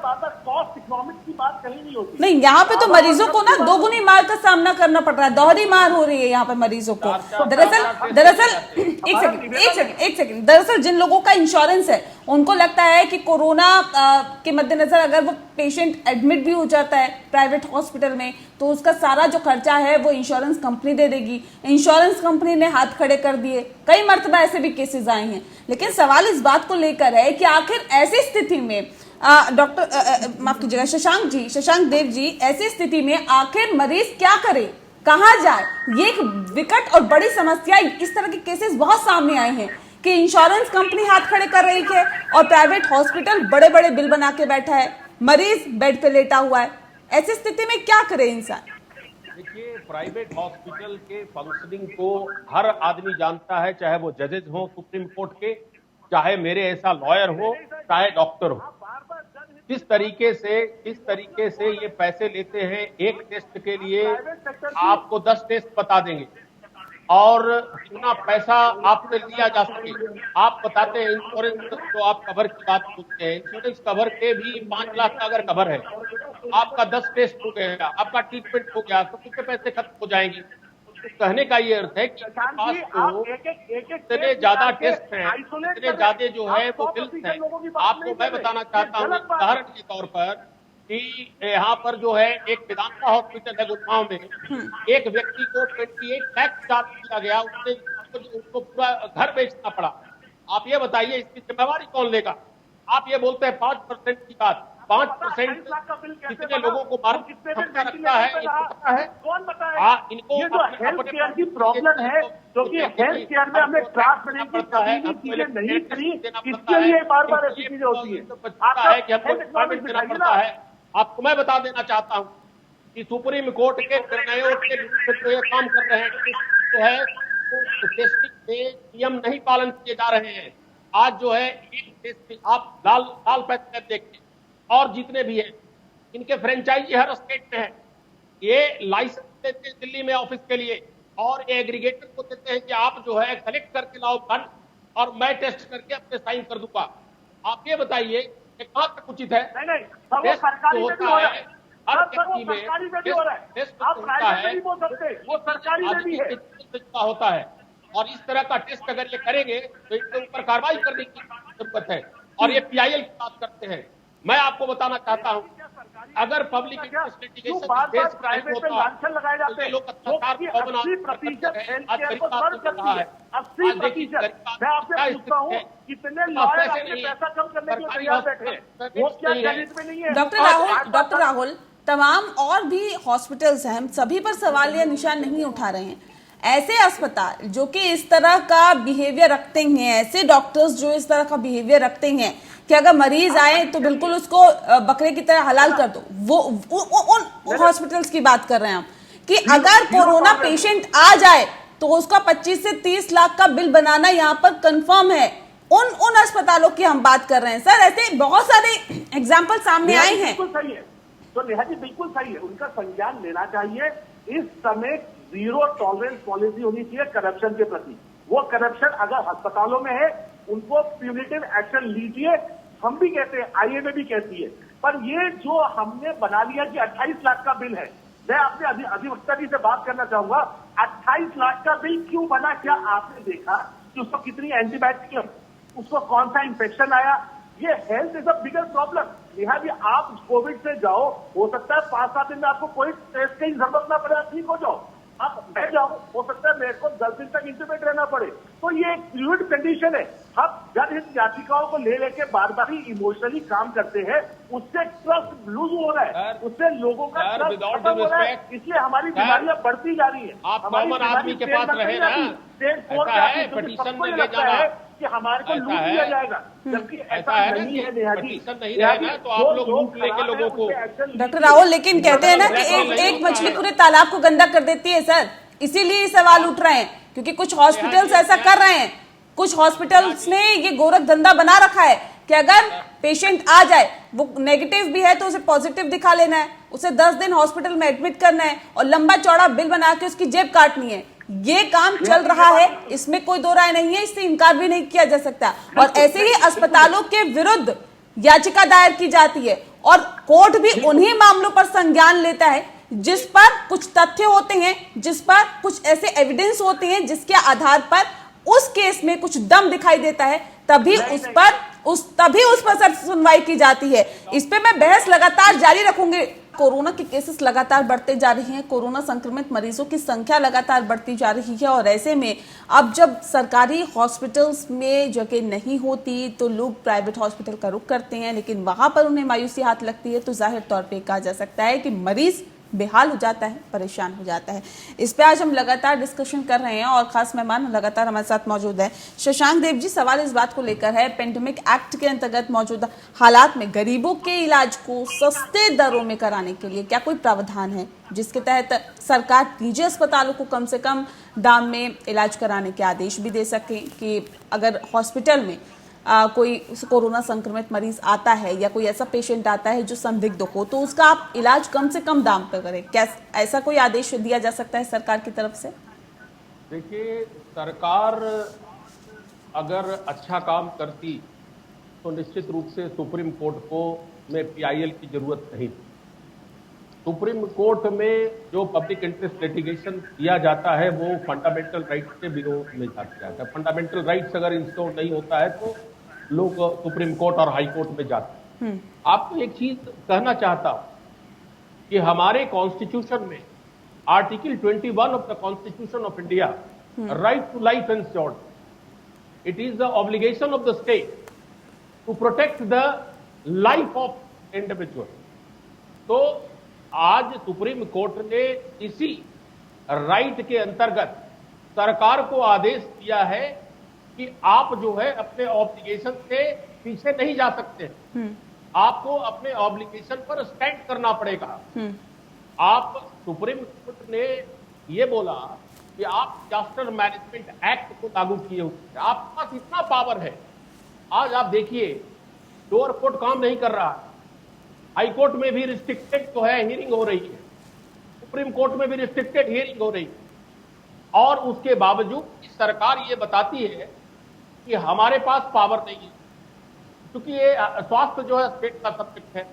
कॉस्ट इकोनॉमिक्स की बात कहीं नहीं होती। नहीं, यहाँ पे तो मरीजों को ना दोगुनी मार का सामना करना पड़ रहा है, दोहरी मार हो रही है यहाँ पे मरीजों को। दरअसल एक सेकंड, दरअसल जिन लोगों का इंश्योरेंस है उनको लगता है कि कोरोना के मद्देनजर अगर वो पेशेंट एडमिट भी हो जाता है प्राइवेट हॉस्पिटल में तो उसका सारा जो खर्चा है वो इंश्योरेंस कंपनी दे देगी। इंश्योरेंस कंपनी ने हाथ खड़े कर दिए, कई मर्तबा ऐसे भी केसेस आए हैं। लेकिन सवाल इस बात को लेकर है कि आखिर ऐसी स्थिति में माफ कीजिएगा शशांक देव जी, ऐसी स्थिति में आखिर मरीज क्या करे, कहाँ जाए? ये एक विकट और बड़ी समस्या, इस तरह के केसेस बहुत सामने आए हैं कि इंश्योरेंस कंपनी हाथ खड़े कर रही है और प्राइवेट हॉस्पिटल बड़े बड़े बिल बना के बैठा है, मरीज बेड पे लेटा हुआ है। ऐसी स्थिति में क्या करे इंसान? देखिए, प्राइवेट हॉस्पिटल के फंक्शनिंग को हर आदमी जानता है, चाहे वो जजेस हो सुप्रीम कोर्ट के, चाहे मेरे ऐसा लॉयर हो, चाहे डॉक्टर हो। किस तरीके से ये पैसे लेते हैं एक टेस्ट के लिए, आपको 10 टेस्ट बता देंगे और जितना पैसा आपसे लिया जा सके आप बताते हैं। इंश्योरेंस तो आप कवर की बात पूछते हैं, इंश्योरेंस कवर के भी 5 लाख का अगर कवर है, आपका 10 टेस्ट हो गया, आपका ट्रीटमेंट हो गया, तो कितने पैसे खत्म हो जाएंगे? तो कहने का ये अर्थ है कि पास तो इतने ज्यादा टेस्ट हैं, इतने ज्यादा जो है वो बिल्स हैं। आपको मैं बताना चाहता हूँ उदाहरण के तौर पर कि यहाँ पर जो है एक वेदांता हॉस्पिटल है गुड़गांव में, एक व्यक्ति को 28 लाख चार्ज किया गया, उसको पूरा घर बेचना पड़ा। आप ये बताइए इसकी जिम्मेवारी कौन लेगा? आप ये बोलते हैं 5% की बात, 5% कितने लोगों को मार क्षमता रखता है? कौन बताएगा? इनको ये जो हेल्थ केयर की प्रॉब्लम है, क्योंकि हेल्थ केयर में हमने ट्रांसपेरेंसी की कभी भी चीजें नहीं करी, इसके लिए बार बार ऐसी चीजें होती है। आपको मैं बता देना चाहता हूं कि सुप्रीम कोर्ट के निर्णयों के तो ये काम कर रहे हैं, तो है तो टेस्टिंग में नियम नहीं पालन किए जा रहे हैं। आज जो है एक टेस्टिंग आप लाल पैथ देखते और जितने भी हैं इनके फ्रेंचाइजी हर स्टेट में है। ये लाइसेंस देते हैं दिल्ली में ऑफिस के लिए और एग्रीगेटर को देते हैं कि आप जो है कलेक्ट करके लाओ फंड और मैं टेस्ट करके अपने साइन कर दूंगा। आप ये बताइए कहां तक उचित है? नहीं, वो सरकारी में भी हो रहा है, हर सरकारी में भी हो रहा है, आप प्राइवेट में नहीं बोल सकते, वो सरकारी में भी है होता है। और इस तरह का टेस्ट अगर ये करेंगे तो इसके ऊपर कार्रवाई करने की जरूरत है। और ये PIL की बात करते हैं, मैं आपको बताना चाहता हूं अगर पब्लिक इंटरेस्ट क्यों बार-बार प्राइवेट में लांछन लगाए जाते हैं? 80% हेल्थ केयर को सर्व करती है, 80%। मैं आपसे पूछता हूँ, कितने लॉयर अपने पैसा कम करने के लिए तैयार बैठे हैं? वो क्या गणित में नहीं है? डॉक्टर राहुल, तमाम और भी हॉस्पिटल्स हैं, हम सभी पर सवाल या निशान नहीं उठा रहे हैं। ऐसे अस्पताल जो कि इस तरह का बिहेवियर रखते हैं, ऐसे डॉक्टर्स जो इस तरह का बिहेवियर रखते हैं कि अगर मरीज आए तो बिल्कुल उसको बकरे की तरह हलाल कर दो, वो उन हॉस्पिटल्स की बात कर रहे हैं हम, कि अगर कोरोना पेशेंट आ जाए तो उसका 25 से 30 लाख का बिल बनाना यहाँ पर कंफर्म है। उन अस्पतालों की हम बात कर रहे हैं सर। ऐसे बहुत सारे एग्जाम्पल सामने आए हैं। बिल्कुल सही है, तो नेहा जी बिल्कुल सही है, उनका संज्ञान लेना चाहिए। इस समय जीरो टॉलरेंस पॉलिसी होनी चाहिए करप्शन के प्रति। वो करप्शन अगर अस्पतालों में है, उनको प्यूनिटिव एक्शन लीजिए। हम भी कहते हैं, आईएमए भी कहती है, पर ये जो हमने बना लिया कि 28 लाख का बिल है, मैं अपने अधिवक्ता जी से बात करना चाहूंगा, 28 लाख का बिल क्यों बना? क्या आपने देखा कि उसको कितनी एंटीबायोटिक, उसको कौन सा इंफेक्शन आया? ये health is a bigger problem. Neha ji, आप कोविड से जाओ, हो सकता है 5-7 दिन में आपको कोई टेस्ट की जरूरत ना पड़े, आप ठीक हो जाओ। आप मैं जाओ, हो सकता है मेरे को 10 दिन तक इंटरनेट रहना पड़े। तो ये एक फ्लूइड कंडीशन है। हम जनहित याचिकाओं को ले लेके बार बार ही इमोशनली काम करते हैं, उससे ट्रस्ट लूज हो रहा है, उससे लोगों का ट्रस्ट खत्म हो रहा है। इसलिए हमारी बीमारियां बढ़ती जा रही है। आप कॉमन आदमी के पास रहे ना, पिटीशन में ले जाना कि हमारे को लूट लिया जाएगा, जबकि ऐसा नहीं है नेहा जी। नहीं रहेगा तो आप लोग लूट लेके लोगों को। डॉक्टर राहुल, लेकिन कहते हैं ना कि एक मछली पूरे तालाब को गंदा कर देती है सर, इसीलिए सवाल उठ रहे हैं, क्योंकि कुछ हॉस्पिटल्स ऐसा कर रहे हैं। कुछ हॉस्पिटल्स ने ये गोरख धंधा बना रखा है कि अगर पेशेंट आ जाए, वो नेगेटिव भी है तो उसे पॉजिटिव दिखा लेना है, उसे 10 दिन हॉस्पिटल में एडमिट करना है और लंबा चौड़ा बिल बना के उसकी जेब काटनी है। ये काम चल रहा है, इसमें कोई दो राय नहीं है, इससे इनकार भी नहीं किया जा सकता। और ऐसे ही अस्पतालों के विरुद्ध याचिका दायर की जाती है और कोर्ट भी उन्हीं मामलों पर संज्ञान लेता है जिस पर कुछ तथ्य होते हैं, जिस पर कुछ ऐसे एविडेंस होते हैं जिसके आधार पर उस केस में कुछ दम दिखाई देता है, तभी उस पर सर सुनवाई की जाती है। इस पे मैं बहस लगातार जारी रखूंगी। कोरोना के केसेस लगातार बढ़ते जा रही हैं, कोरोना संक्रमित मरीजों की संख्या लगातार बढ़ती जा रही है और ऐसे में अब जब सरकारी हॉस्पिटल्स में जगह नहीं होती तो लोग प्राइवेट हॉस्पिटल का रुख करते हैं, लेकिन वहां पर उन्हें मायूसी हाथ लगती है तो जाहिर तौर पे कहा जा सकता है कि मरीज बेहाल हो जाता है, परेशान हो जाता है। इस पे आज हम लगातार डिस्कशन कर रहे हैं और खास मेहमान लगातार हमारे साथ मौजूद है। शशांक देव जी, सवाल इस बात को लेकर है, पेंडेमिक एक्ट के अंतर्गत मौजूदा हालात में गरीबों के इलाज को सस्ते दरों में कराने के लिए क्या कोई प्रावधान है जिसके तहत सरकार निजी अस्पतालों को कम से कम दाम में इलाज कराने के आदेश भी दे सके कि अगर हॉस्पिटल में कोई कोरोना संक्रमित मरीज आता है या कोई ऐसा पेशेंट आता है जो संदिग्ध हो तो उसका आप इलाज कम से कम दाम पर करें? क्या ऐसा कोई आदेश दिया जा सकता है सरकार की तरफ से? देखिए, सरकार अगर अच्छा काम करती तो निश्चित रूप से सुप्रीम कोर्ट को में पीआईएल की जरूरत नहीं। सुप्रीम कोर्ट में जो पब्लिक इंटरेस्ट लिटिगेशन किया जाता है वो फंडामेंटल राइट्स के विरोध में जाता है। फंडामेंटल राइट्स अगर इंस्टॉल नहीं होता है तो लोग सुप्रीम कोर्ट और हाई कोर्ट में जाते हैं। आपको एक चीज कहना चाहता हूं कि हमारे कॉन्स्टिट्यूशन में article 21 of the constitution of India, right to life ensured, it is the obligation of the state to protect the life of individual. तो आज सुप्रीम कोर्ट ने इसी राइट के अंतर्गत सरकार को आदेश दिया है कि आप जो है अपने ऑब्लिगेशन से पीछे नहीं जा सकते, आपको अपने ऑब्लिगेशन पर स्टैंड करना पड़ेगा। आप सुप्रीम कोर्ट ने ये बोला कि आप डिजास्टर मैनेजमेंट एक्ट को लागू किए हुए, आपके पास इतना पावर है। आज आप देखिए, लोअर कोर्ट काम नहीं कर रहा, हाई कोर्ट में भी रिस्ट्रिक्टेड जो है हियरिंग हो रही है, सुप्रीम कोर्ट में भी रिस्ट्रिक्टेड हियरिंग हो रही है, और उसके बावजूद सरकार ये बताती है कि हमारे पास पावर नहीं है, क्योंकि ये स्वास्थ्य जो है स्टेट का सब्जेक्ट है।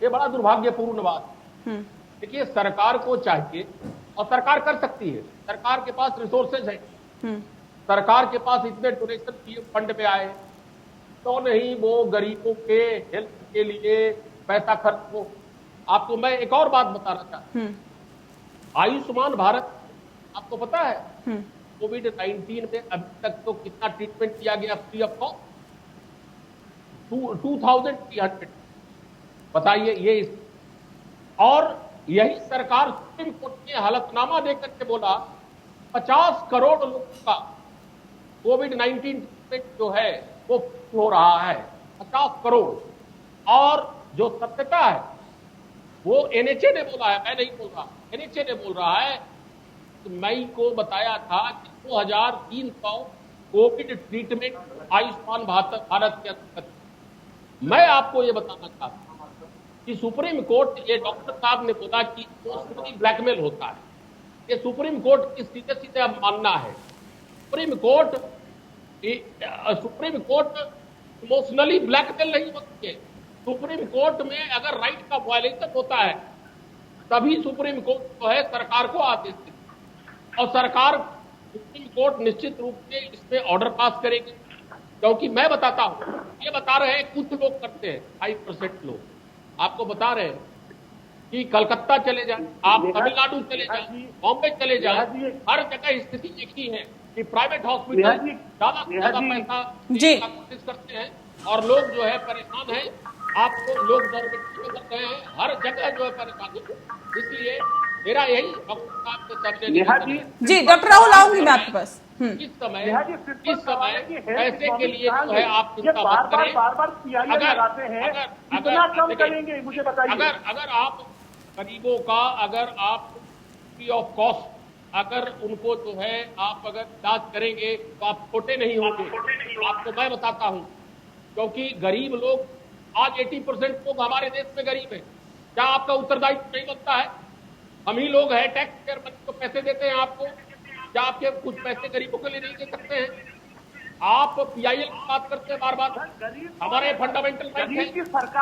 ये बड़ा दुर्भाग्यपूर्ण बात है। देखिए, सरकार को चाहिए और सरकार कर सकती है, सरकार के पास रिसोर्सेज है, सरकार के पास इतने डोनेशन पीएम फंड में आए तो नहीं वो गरीबों के हेल्थ के लिए पैसा खर्च हो, आपको मैं एक और बात बताना चाहता हूं। आयुष्मान भारत आपको पता है कोविड-19 में अभी तक तो कितना ट्रीटमेंट किया गया फ्री ऑफ कॉस्ट? 2300 बताइए ये। और यही सरकार सुप्रीम कोर्ट ने हलफनामा देकर के बोला 50 करोड़ लोगों का कोविड-19 ट्रीटमेंट जो है वो हो रहा है, 50 करोड़। और जो सत्यता है वो एनएचए ने बोला है, मैं नहीं बोल रहा, एनएचए ने बोल रहा है। मई को बताया था कि 2300 कोविड ट्रीटमेंट आयुष्मान भारत के अंतर्गत। मैं आपको ये बताना चाहता हूं कि सुप्रीम कोर्ट, ये डॉक्टर साहब ने बोला कि इमोशनली ब्लैकमेल होता है। ये सुप्रीम कोर्ट की सीधे सीधे अब मानना है। सुप्रीम कोर्ट इमोशनली ब्लैकमेल नहीं होती है। सुप्रीम कोर्ट में अगर राइट का वायलेशन होता है तभी सुप्रीम कोर्ट जो है सरकार को आदेश देती है, और सरकार सुप्रीम कोर्ट निश्चित रूप से इसमें ऑर्डर पास करेगी। क्योंकि मैं बताता हूं, ये बता रहे हैं कुछ लोग करते हैं, 5% लोग आपको बता रहे हैं कि कलकत्ता चले जाएं, आप तमिलनाडु चले जाएं, बॉम्बे चले जाएं, हर जगह स्थिति एक ही है कि प्राइवेट हॉस्पिटल ज्यादा से ज्यादा पैसा देने की कोशिश करते हैं और लोग जो है परेशान हैं। आपको लोग डॉर्मेट्री में कर रहे हैं, हर जगह जो है परेशानी। इसलिए मेरा यही डॉक्टर साहब से सबसे जी डॉक्टर राहुल आऊंगी मैं आपके पास। इस समय पैसे के लिए जो है आप चिंता मत करें। करेंगे मुझे बताइए, अगर आप गरीबों का, अगर आप फ्री ऑफ कॉस्ट अगर उनको जो है आप अगर इलाज करेंगे तो आप छोटे नहीं होंगे। आपको मैं बताता हूं, क्योंकि गरीब लोग आज 80% लोग हमारे देश में गरीब है। क्या आपका उत्तरदायित्व नहीं बनता है? हम ही लोग हैं, टैक्स पेयर मनी को पैसे देते हैं आपको। क्या आपके कुछ पैसे गरीबों के लिए नहीं दे सकते हैं? आप पीआईएल की बात करते हैं बार बार, हमारे फंडामेंटल राइट है।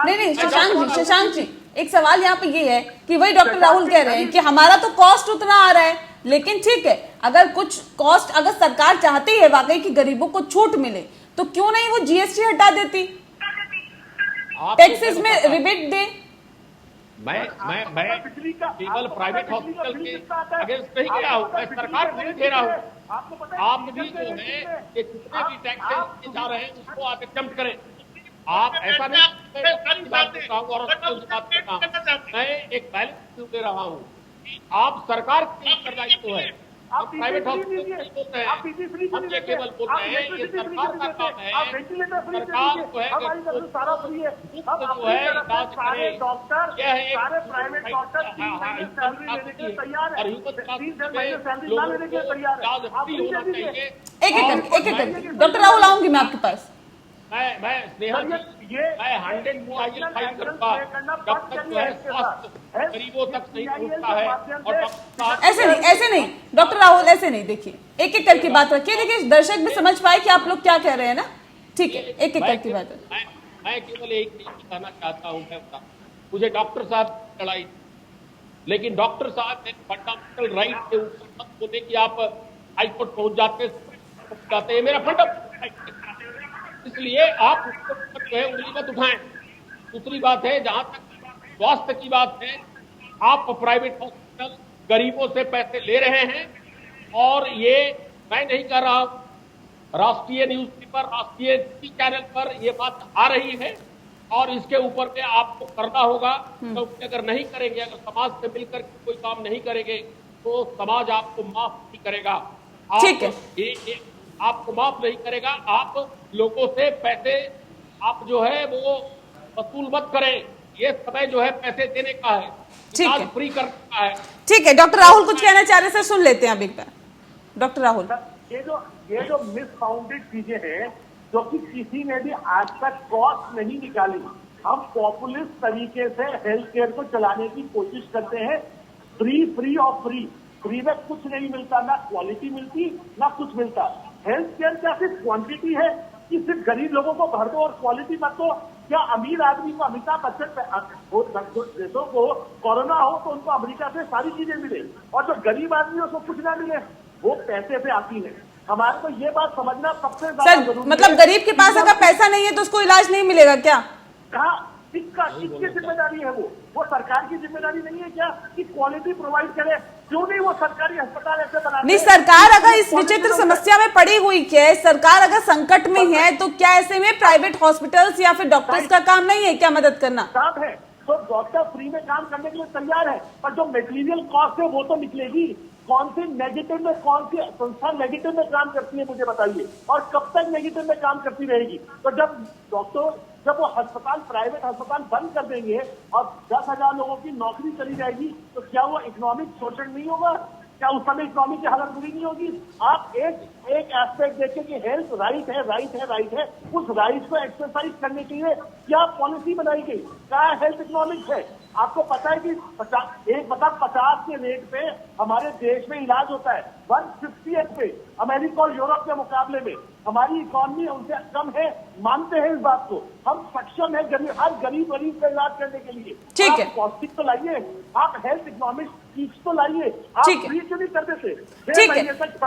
नहीं शशांक जी एक सवाल यहाँ पे ये है कि वही डॉक्टर राहुल कह रहे हैं कि हमारा तो कॉस्ट उतना आ रहा है, लेकिन ठीक है अगर कुछ कॉस्ट अगर सरकार चाहती है वाकई कि गरीबों को छूट मिले तो क्यों नहीं वो जीएसटी हटा देती, टैक्सेस में रिबेट दे। मैं केवल प्राइवेट हॉस्पिटल के अगेंस्ट नहीं गया हूं, मैं सरकार को भी दे रहा हूं। आप भी जो है कि जितने भी टैक्सेस जा रहे हैं उसको आप एग्जम्प्ट करें। आप ऐसा नहीं बात कर रहा हूं और बात कर रहा हूं, मैं एक बैलेंस दे रहा हूं। आप सरकार के उत्तरदायित्व है, आप प्राइवेट हॉस्पिटल नहीं बोलते हैं, हम ये केवल बोल रहे हैं ये सरकार का काम है। सरकार जो है सारा फ्री है, जो है इलाज करे, यह है सारे प्राइवेट डॉक्टर 3 महीने सैलरी लेने के लिए तैयार है, 3 महीने सैलरी ना लेने के लिए तैयार है। एक एक करके डॉक्टर राहुल आऊंगी मैं आपके पास। मैं स्नेहा जी, मैं 100 फाइल करूंगा जब तक जो है स्वास्थ्य गरीबों तक नहीं पहुंचता है। और ऐसे नहीं डॉक्टर राहुल, ऐसे नहीं, देखिए एक एक करके बात रखिए, देखिए दर्शक भी समझ पाए कि आप लोग क्या कह रहे हैं ना। ठीक है, एक एक करके बात। मैं केवल एक चीज कहना चाहता हूँ, मुझे डॉक्टर साहब लड़ाई, लेकिन डॉक्टर साहब ने फंडामेंटल राइट के ऊपर मत बोले कि आप हाईकोर्ट पहुंच जाते हैं, मेरा फंडामेंटल राइट है, इसलिए आप जो है उंगली मत उठाएं। दूसरी बात है, जहां तक स्वास्थ्य की बात है, आप प्राइवेट हॉस्पिटल गरीबों से पैसे ले रहे हैं, और ये मैं नहीं कर रहा, राष्ट्रीय न्यूज़पेपर, राष्ट्रीय टीवी चैनल पर ये बात आ रही है, और इसके ऊपर में आपको करना होगा। क्योंकि अगर नहीं करेंगे, अगर समाज से मिलकर कोई काम नहीं करेंगे तो समाज आपको माफ नहीं करेगा। ठीक है, आपको माफ नहीं करेगा। आप लोगों से पैसे आप जो है वो वसूल मत करें, ये समय जो है पैसे देने का है, ठीक है, फ्री करने का है। ठीक है, डॉक्टर राहुल कुछ कहना चाह रहे हैं, सुन लेते हैं अब एक बार। डॉक्टर राहुल, ये जो मिसफाउंडेड चीजें हैं जो कि किसी ने भी आज तक कॉस्ट नहीं निकाली, हम पॉपुलिस्ट तरीके से हेल्थ केयर को चलाने की कोशिश करते हैं। फ्री ऑफ फ्री में कुछ नहीं मिलता, ना क्वालिटी मिलती ना कुछ मिलता। हेल्थ केयर क्या सिर्फ क्वांटिटी है कि सिर्फ गरीब लोगों को भर दो और क्वालिटी मत दो? क्या अमीर आदमी को, अमिताभ बच्चन देशों को कोरोना हो तो उनको अमेरिका से सारी चीजें मिले, और जो गरीब आदमी उसको कुछ ना मिले? वो पैसे पे आती है। हमारे को ये बात समझना सबसे ज्यादा जरूरी है। मतलब गरीब के पास अगर पैसा नहीं है तो उसको इलाज नहीं मिलेगा क्या? किसकी जिम्मेदारी है? वो सरकार की जिम्मेदारी नहीं है क्या कि क्वालिटी प्रोवाइड करे? क्यों नहीं वो सरकारी अस्पताल ऐसे बनाते? नहीं, सरकार अगर इस विचित्र समस्या में पड़ी हुई है, सरकार अगर संकट में है, तो क्या ऐसे में प्राइवेट हॉस्पिटल्स या फिर डॉक्टर्स का काम नहीं है क्या मदद करना? काम है तो डॉक्टर फ्री में काम करने के लिए तैयार है, पर जो मटेरियल कॉस्ट है वो तो निकलेगी। कौन सी नेगेटिव में, कौन सी संस्था नेगेटिव में काम करती है मुझे बताइए, और कब तक नेगेटिव में काम करती रहेगी? तो जब वो अस्पताल, प्राइवेट अस्पताल बंद कर देंगे और 10,000 लोगों की नौकरी चली जाएगी, तो क्या वो इकोनॉमिक शोषण नहीं होगा? क्या उस समय इकोनॉमी की हालत बुरी नहीं होगी? आप एक एस्पेक्ट देखें कि हेल्थ राइट है, उस राइट को एक्सरसाइज करने के लिए क्या पॉलिसी बनाई गई? क्या हेल्थ इकोनॉमिक्स है? आपको पता है कि 1/50 के रेट पे हमारे देश में इलाज होता है, 150th पे अमेरिका और यूरोप के मुकाबले में हमारी इकोनॉमी उनसे कम है, मानते हैं इस बात को। हम सक्षम है हर गरीब का इलाज करने के लिए। ठीक है, आप पौष्टिक तो लाइए, आप हेल्थ इकोनॉमिक्स सीख तो लाइए, आप फ्री क्यों नहीं कर देते?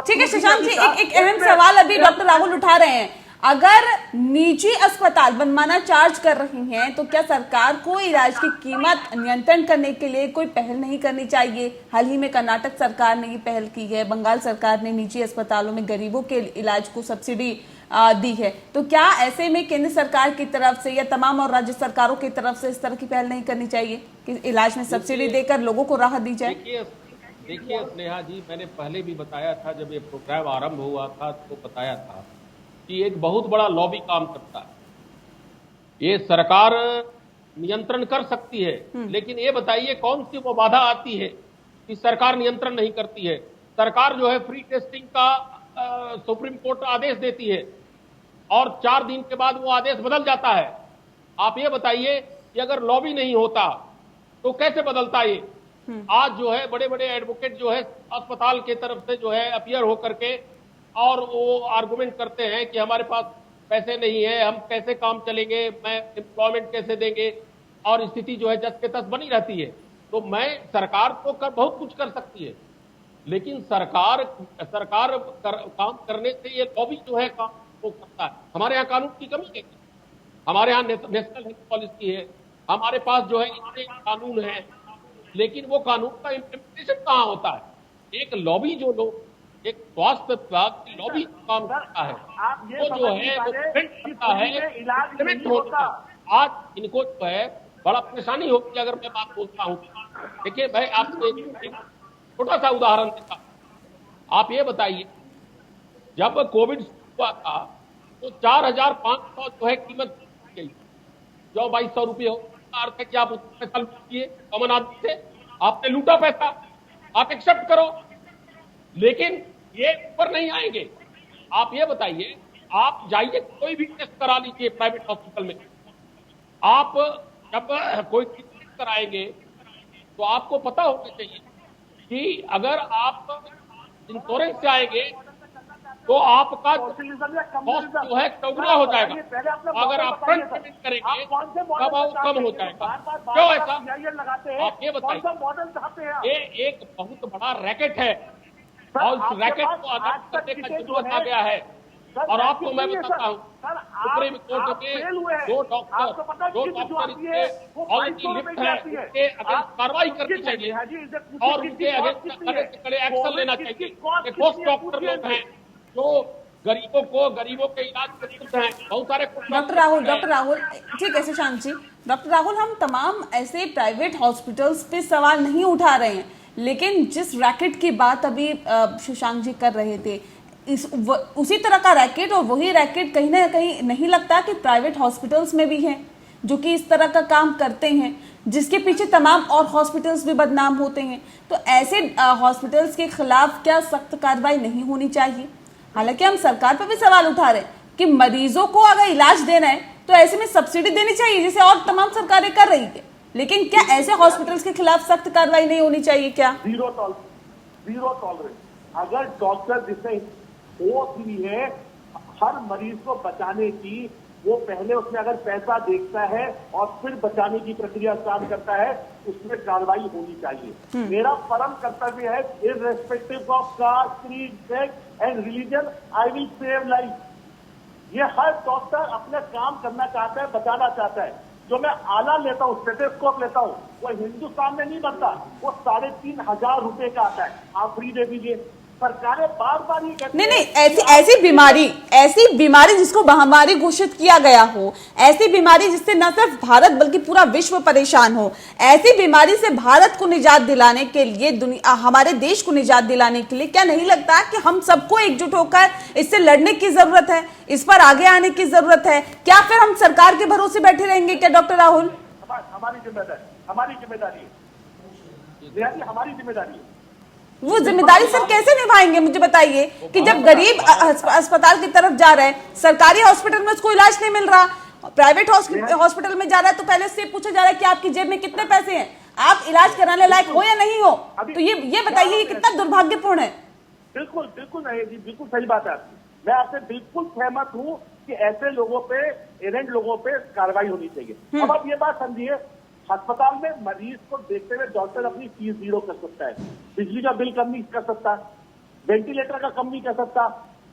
ठीक है शशांक जी, एक अहम सवाल अभी डॉक्टर राहुल उठा रहे हैं। अगर निजी अस्पताल मनमाना चार्ज कर रही हैं, तो क्या सरकार को इलाज की कीमत नियंत्रण करने के लिए कोई पहल नहीं करनी चाहिए? हाल ही में कर्नाटक सरकार ने ये पहल की है, बंगाल सरकार ने निजी अस्पतालों में गरीबों के इलाज को सब्सिडी दी है। तो क्या ऐसे में केंद्र सरकार की तरफ से या तमाम और राज्य सरकारों की तरफ से इस तरह की पहल नहीं करनी चाहिए कि इलाज में सब्सिडी देकर लोगों को राहत दी जाए? देखिए स्नेहा जी, मैंने पहले भी बताया था, जब ये प्रोग्राम आरंभ हुआ था तो बताया था कि एक बहुत बड़ा लॉबी काम करता है। ये सरकार नियंत्रण कर सकती है, लेकिन ये बताइए कौन सी वो बाधा आती है कि सरकार नियंत्रण नहीं करती है? सरकार जो है फ्री टेस्टिंग का सुप्रीम कोर्ट आदेश देती है और 4 दिन के बाद वो आदेश बदल जाता है। आप ये बताइए कि अगर लॉबी नहीं होता तो कैसे बदलता ये? आज जो है बड़े बड़े एडवोकेट जो है अस्पताल के तरफ से जो है अपीयर होकर के और वो आर्गुमेंट करते हैं कि हमारे पास पैसे नहीं है, हम कैसे काम चलेंगे, मैं एम्प्लॉयमेंट कैसे देंगे, और स्थिति जो है जस के तस बनी रहती है। तो मैं सरकार तो बहुत कुछ कर सकती है, लेकिन सरकार काम करने से ये लॉबी जो है काम वो करता है। हमारे यहाँ कानून की कमी है, हमारे यहाँ नेशनल हेल्थ पॉलिसी है, हमारे पास जो है इतने कानून है, लेकिन वो कानून का इम्प्लीमेंटेशन कहाँ होता है? एक लॉबी एक स्वास्थ्य विभाग की लॉबी काम करता है, वो जो है वो करता है, इम्प्लीमेंट होता है। आज इनको जो है बड़ा परेशानी होती है। अगर मैं बात बोलता हूँ, देखिए भाई आपको एक छोटा सा उदाहरण देता हूं। आप ये बताइए, जब कोविड हुआ था तो 4,500 जो है कीमत गई, जो 2,200 रुपये हो, अर्थ है कि आप उसमें पैसा लूटिए कॉमन आदमी से, आपने लूटा पैसा, आप एक्सेप्ट करो, लेकिन ये ऊपर नहीं आएंगे। आप ये बताइए, आप जाइए कोई भी टेस्ट करा लीजिए प्राइवेट हॉस्पिटल में, आप जब कोई टेस्ट कराएंगे तो आपको पता होना चाहिए कि अगर आप इंश्योरेंस से आएंगे तो आपका कॉस्ट जो है चौगुना हो जाएगा। अगर आप फ्रंट पेमेंट करेंगे तब वो कम हो जाएगा। क्यों ऐसा? आप ये बताइए। ये एक बहुत बड़ा रैकेट है और उस रैकेट को आगे करने का जरूरत आ गया है। और आपको मैं बताता हूँ, सुप्रीम कोर्ट के दो डॉक्टर इसके ऑलरेडी लिफ्ट है, उसके अगेंस्ट कार्रवाई करनी चाहिए और उनके अगेंस्ट कड़े से कड़े एक्शन लेना चाहिए। ये कुछ डॉक्टर लोग हैं जो गरीबों के इलाज करते हैं, बहुत सारे। डॉक्टर राहुल ठीक है शशांक जी, डॉक्टर राहुल, हम तमाम ऐसे प्राइवेट हॉस्पिटल्स पे सवाल नहीं उठा रहे हैं, लेकिन जिस रैकेट की बात अभी शशांक जी कर रहे थे, उसी तरह का रैकेट और वही रैकेट कहीं ना कहीं नहीं लगता कि प्राइवेट हॉस्पिटल्स में भी है जो कि इस तरह का काम करते हैं, जिसके पीछे तमाम और हॉस्पिटल्स भी बदनाम होते हैं? तो ऐसे हॉस्पिटल्स के खिलाफ क्या सख्त कार्रवाई नहीं होनी चाहिए? हालांकि हम सरकार पर भी सवाल उठा रहे हैं कि मरीजों को अगर इलाज देना है तो ऐसे में सब्सिडी देनी चाहिए, जैसे और तमाम सरकारें कर रही है, लेकिन क्या ऐसे हॉस्पिटल्स के खिलाफ सख्त कार्रवाई नहीं होनी चाहिए? क्या जीरो टॉलरेंस? अगर डॉक्टर जिसने होश ली है हर मरीज को बचाने की, वो पहले उसमें अगर पैसा देखता है और फिर बचाने की प्रक्रिया स्टार्ट करता है, उसमें कार्रवाई होनी चाहिए। मेरा परम कर्तव्य है, irrespective of caste, creed, sex and religion, I will save life. ये हर डॉक्टर अपना काम करना चाहता है, बचाना चाहता है। जो मैं आला लेता हूँ, स्टेथोस्कोप लेता हूँ, वो हिंदुस्तान में नहीं बनता, वो 3,500 रुपए का आता है, आप फ्री दे दीजिए। सरकारें बार बार ये कहती नहीं, ऐसी बीमारी जिसको महामारी घोषित किया गया हो, ऐसी बीमारी जिससे न सिर्फ भारत बल्कि पूरा विश्व परेशान हो, ऐसी बीमारी से भारत को निजात दिलाने के लिए, दुनिया हमारे देश को निजात दिलाने के लिए क्या नहीं लगता कि हम सबको एकजुट होकर इससे लड़ने की जरूरत है, इस पर आगे आने की जरूरत है? क्या फिर हम सरकार के भरोसे बैठे रहेंगे क्या डॉक्टर राहुल? हमारी जिम्मेदारी है, हमारी जिम्मेदारी है। वो जिम्मेदारी सर कैसे निभाएंगे, मुझे बताइए कि जब गरीब अस्पताल की तरफ जा रहे हैं, सरकारी हॉस्पिटल में उसको इलाज नहीं मिल रहा, प्राइवेट हॉस्पिटल में जा रहा है तो पहले उससे पूछा जा रहा है कि आपकी जेब में कितने पैसे हैं, आप इलाज कराने लायक हो या नहीं हो? तो ये बताइए, ये कितना दुर्भाग्यपूर्ण है। बिल्कुल नहीं जी, बिल्कुल सही बात है आपकी। मैं आपसे बिल्कुल सहमत हूँ कि ऐसे लोगों पे, एरेंट लोगों पे कार्रवाई होनी चाहिए। अब आप ये बात समझिए, अस्पताल में मरीज को देखते हुए डॉक्टर अपनी फीस 0 कर सकता है, बिजली का बिल कम नहीं कर सकता, वेंटिलेटर का कम नहीं कर सकता।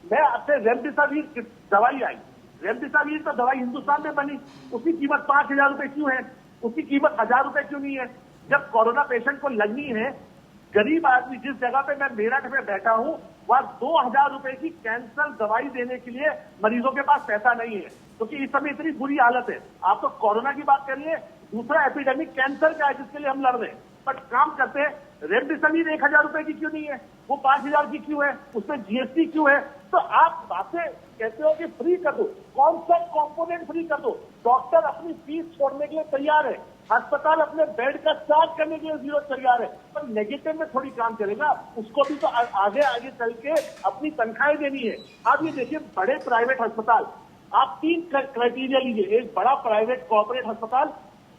मैं आपसे रेमडेसिविर दवाई आई, रेमडेसिविर तो दवाई हिंदुस्तान में बनी, उसकी कीमत 5,000 रुपए क्यों है? उसकी कीमत 1,000 रुपए क्यों नहीं है? जब कोरोना पेशेंट को लगनी है, गरीब आदमी जिस जगह पे मैं मेरठ में बैठा हूं, वहां 2,000 रुपए की कैंसर दवाई देने के लिए मरीजों के पास पैसा नहीं है, क्योंकि इस समय इतनी बुरी हालत है। आप तो कोरोना की बात करिए, दूसरा एपिडेमिक कैंसर का है जिसके लिए हम लड़ रहे हैं, बट काम करते हैं। रेमडेसिविर 1,000 रुपए की क्यों नहीं है, वो 5,000 की क्यों है, उसमें जीएसटी क्यों है? तो आप बातें कहते हो कि फ्री कर दो, कौन सा कंपोनेंट फ्री कर दो? डॉक्टर अपनी फीस छोड़ने के लिए तैयार है, अस्पताल अपने बेड का चार्ज करने के लिए 0 तैयार है, पर नेगेटिव में थोड़ी काम चलेगा, उसको भी तो आगे चल के अपनी तनख्वाहें देनी है। आप ये देखिए, बड़े प्राइवेट अस्पताल, आप 3 क्राइटेरिया लीजिए, एक बड़ा प्राइवेट कॉर्पोरेट अस्पताल,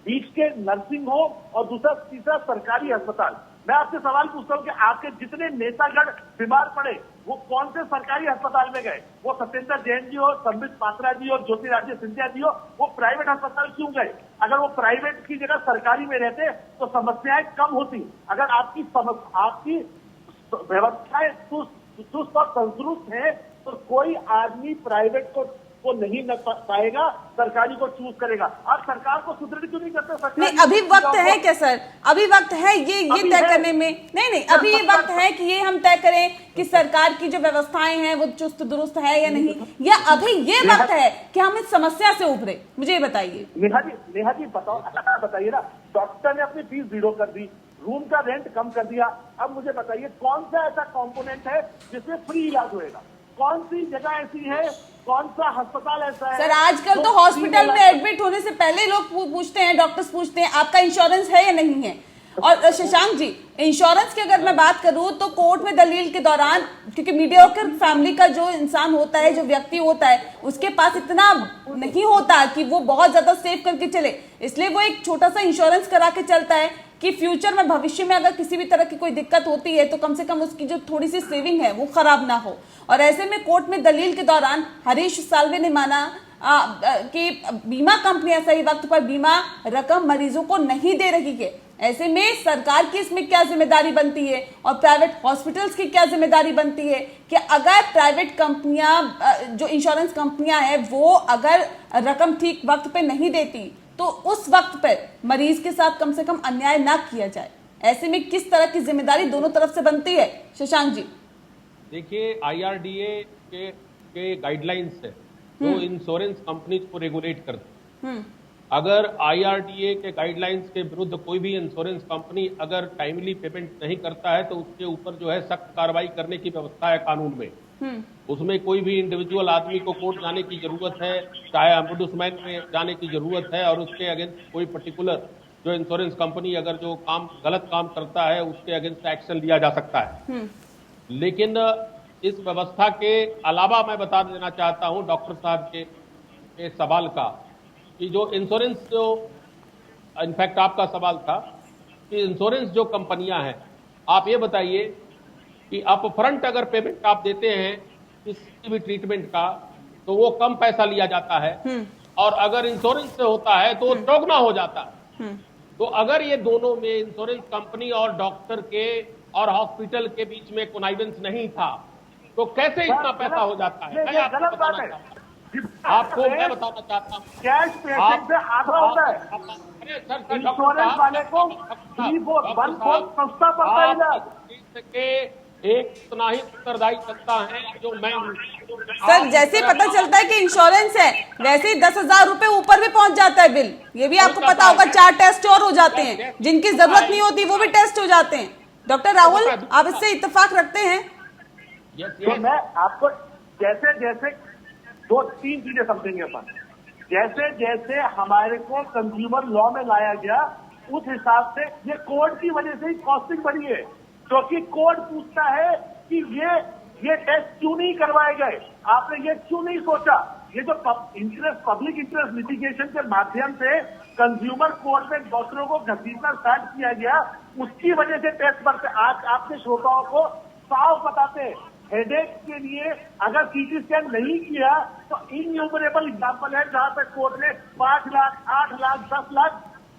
बीच के नर्सिंग होम और तीसरा सरकारी अस्पताल। मैं आपसे सवाल पूछता हूं कि आपके जितने नेतागण बीमार पड़े, वो कौन से सरकारी अस्पताल में गए? वो सत्येंद्र जैन जी हो, संबित पात्रा जी और ज्योतिरादित्य सिंधिया जी हो, वो प्राइवेट अस्पताल क्यों गए? अगर वो प्राइवेट की जगह सरकारी में रहते तो समस्याएं कम होती। अगर आपकी व्यवस्थाएं चुस्त और तंदुरुस्त है तो कोई आदमी प्राइवेट को नहीं न पाएगा, सरकारी को चूज करेगा। आप सरकार को सुदृढ़ क्यों नहीं करते? नहीं, अभी वक्त है क्या सर? अभी वक्त है ये तय करने में? नहीं, अभी ये वक्त है कि ये हम तय करें कि सरकार की जो व्यवस्थाएं हैं वो चुस्त दुरुस्त है या नहीं, या अभी ये वक्त है कि हम इस समस्या से उभरे? मुझे ये बताइए। नेहा जी बताइए ना, डॉक्टर ने अपनी फीस 0 कर दी, रूम का रेंट कम कर दिया, अब मुझे बताइए कौन सा ऐसा कंपोनेंट है जिसमें फ्री इलाज होएगा? कौन सी जगह ऐसी है, कौन सा अस्पताल ऐसा है? सर, आजकल तो हॉस्पिटल में एडमिट होने से पहले लोग पूछते हैं, डॉक्टर्स पूछते हैं आपका इंश्योरेंस है या नहीं है। और शशांक जी, इंश्योरेंस की अगर मैं बात करूं तो कोर्ट में दलील के दौरान, क्योंकि मीडियोकर फैमिली का जो इंसान होता है, जो व्यक्ति होता है, उसके पास इतना नहीं होता कि वो बहुत ज्यादा सेव करके चले, इसलिए वो एक छोटा सा इंश्योरेंस करा के चलता है कि फ्यूचर में, भविष्य में अगर किसी भी तरह की कोई दिक्कत होती है तो कम से कम उसकी जो थोड़ी सी सेविंग है वो खराब ना हो। और ऐसे में कोर्ट में दलील के दौरान हरीश साल्वे ने माना कि बीमा कंपनियां सही वक्त पर बीमा रकम मरीजों को नहीं दे रही है। ऐसे में सरकार की इसमें क्या जिम्मेदारी बनती है और प्राइवेट हॉस्पिटल्स की क्या जिम्मेदारी बनती है कि अगर प्राइवेट कंपनियां, जो इंश्योरेंस कंपनियां हैं, वो अगर रकम ठीक वक्त पे नहीं देती तो उस वक्त पर मरीज के साथ कम से कम अन्याय ना किया जाए। ऐसे में किस तरह की जिम्मेदारी दोनों तरफ से बनती है? शशांक जी देखिए, IRDA के गाइडलाइंस है जो इंश्योरेंस कंपनीज को रेगुलेट करते। अगर IRDA के गाइडलाइंस के विरुद्ध कोई भी इंश्योरेंस कंपनी अगर टाइमली पेमेंट नहीं करता है तो उसके ऊपर जो है सख्त कार्रवाई करने की व्यवस्था है कानून में। उसमें कोई भी इंडिविजुअल आदमी को कोर्ट जाने की जरूरत है, चाहे अम्बुड्समैन में जाने की जरूरत है, और उसके अगेंस्ट कोई पर्टिकुलर जो इंश्योरेंस कंपनी अगर जो गलत काम करता है उसके अगेंस्ट एक्शन लिया जा सकता है। लेकिन इस व्यवस्था के अलावा मैं बता देना चाहता हूं डॉक्टर साहब के सवाल का, कि जो इंश्योरेंस, जो इनफैक्ट आपका सवाल था कि इंश्योरेंस जो कंपनियां हैं, आप ये बताइए कि अप फ्रंट अगर पेमेंट आप देते हैं किसी भी ट्रीटमेंट का तो वो कम पैसा लिया जाता है, और अगर इंश्योरेंस से होता है तो वो चौगुना हो जाता है। तो अगर ये दोनों में, इंश्योरेंस कंपनी और डॉक्टर के और हॉस्पिटल के बीच में कॉन्निवेंस नहीं था तो कैसे इतना पैसा हो जाता है? गलत बात है। आपको मैं बताना चाहता हूँ, कैश पेशेंट से आधा होता है। अरे सर, इंश्योरेंस वाले को 3/4 सस्ता पड़ता है इलाज। एक उतना ही उत्तरदायी जनता है जो मैं हूँ। सर जैसे ही पता चलता है कि इंश्योरेंस है वैसे ही 10,000 रुपए ऊपर भी पहुंच जाता है बिल। ये भी आपको पता होगा, 4 टेस्ट और हो जाते हैं, जिनकी जरूरत नहीं होती वो भी टेस्ट हो जाते हैं। डॉक्टर राहुल, आप इससे इत्तेफाक रखते हैं? तो मैं आपको जैसे जैसे 2-3 चीजें समझेंगे अपन। जैसे जैसे हमारे को कंज्यूमर लॉ में लाया गया, उस हिसाब से ये कोड की वजह से ही कॉस्टिंग बढ़ी है, क्योंकि कोड पूछता है कि ये टेस्ट क्यों नहीं करवाए गए, आपने ये क्यों नहीं सोचा। ये जो पब्लिक इंटरेस्ट लिटिगेशन के माध्यम से कंज्यूमर कोर्ट में डॉक्टरों को घसीटना स्टार्ट किया गया, उसकी वजह से टेस्ट बढ़ते। आज आपके श्रोताओं को साफ बताते हैं, हेडेक के लिए अगर सीटी स्कैन नहीं किया तो इनन्यूमरेबल एग्जाम्पल है जहां पे कोर्ट ने 5 लाख, 8 लाख, 10 लाख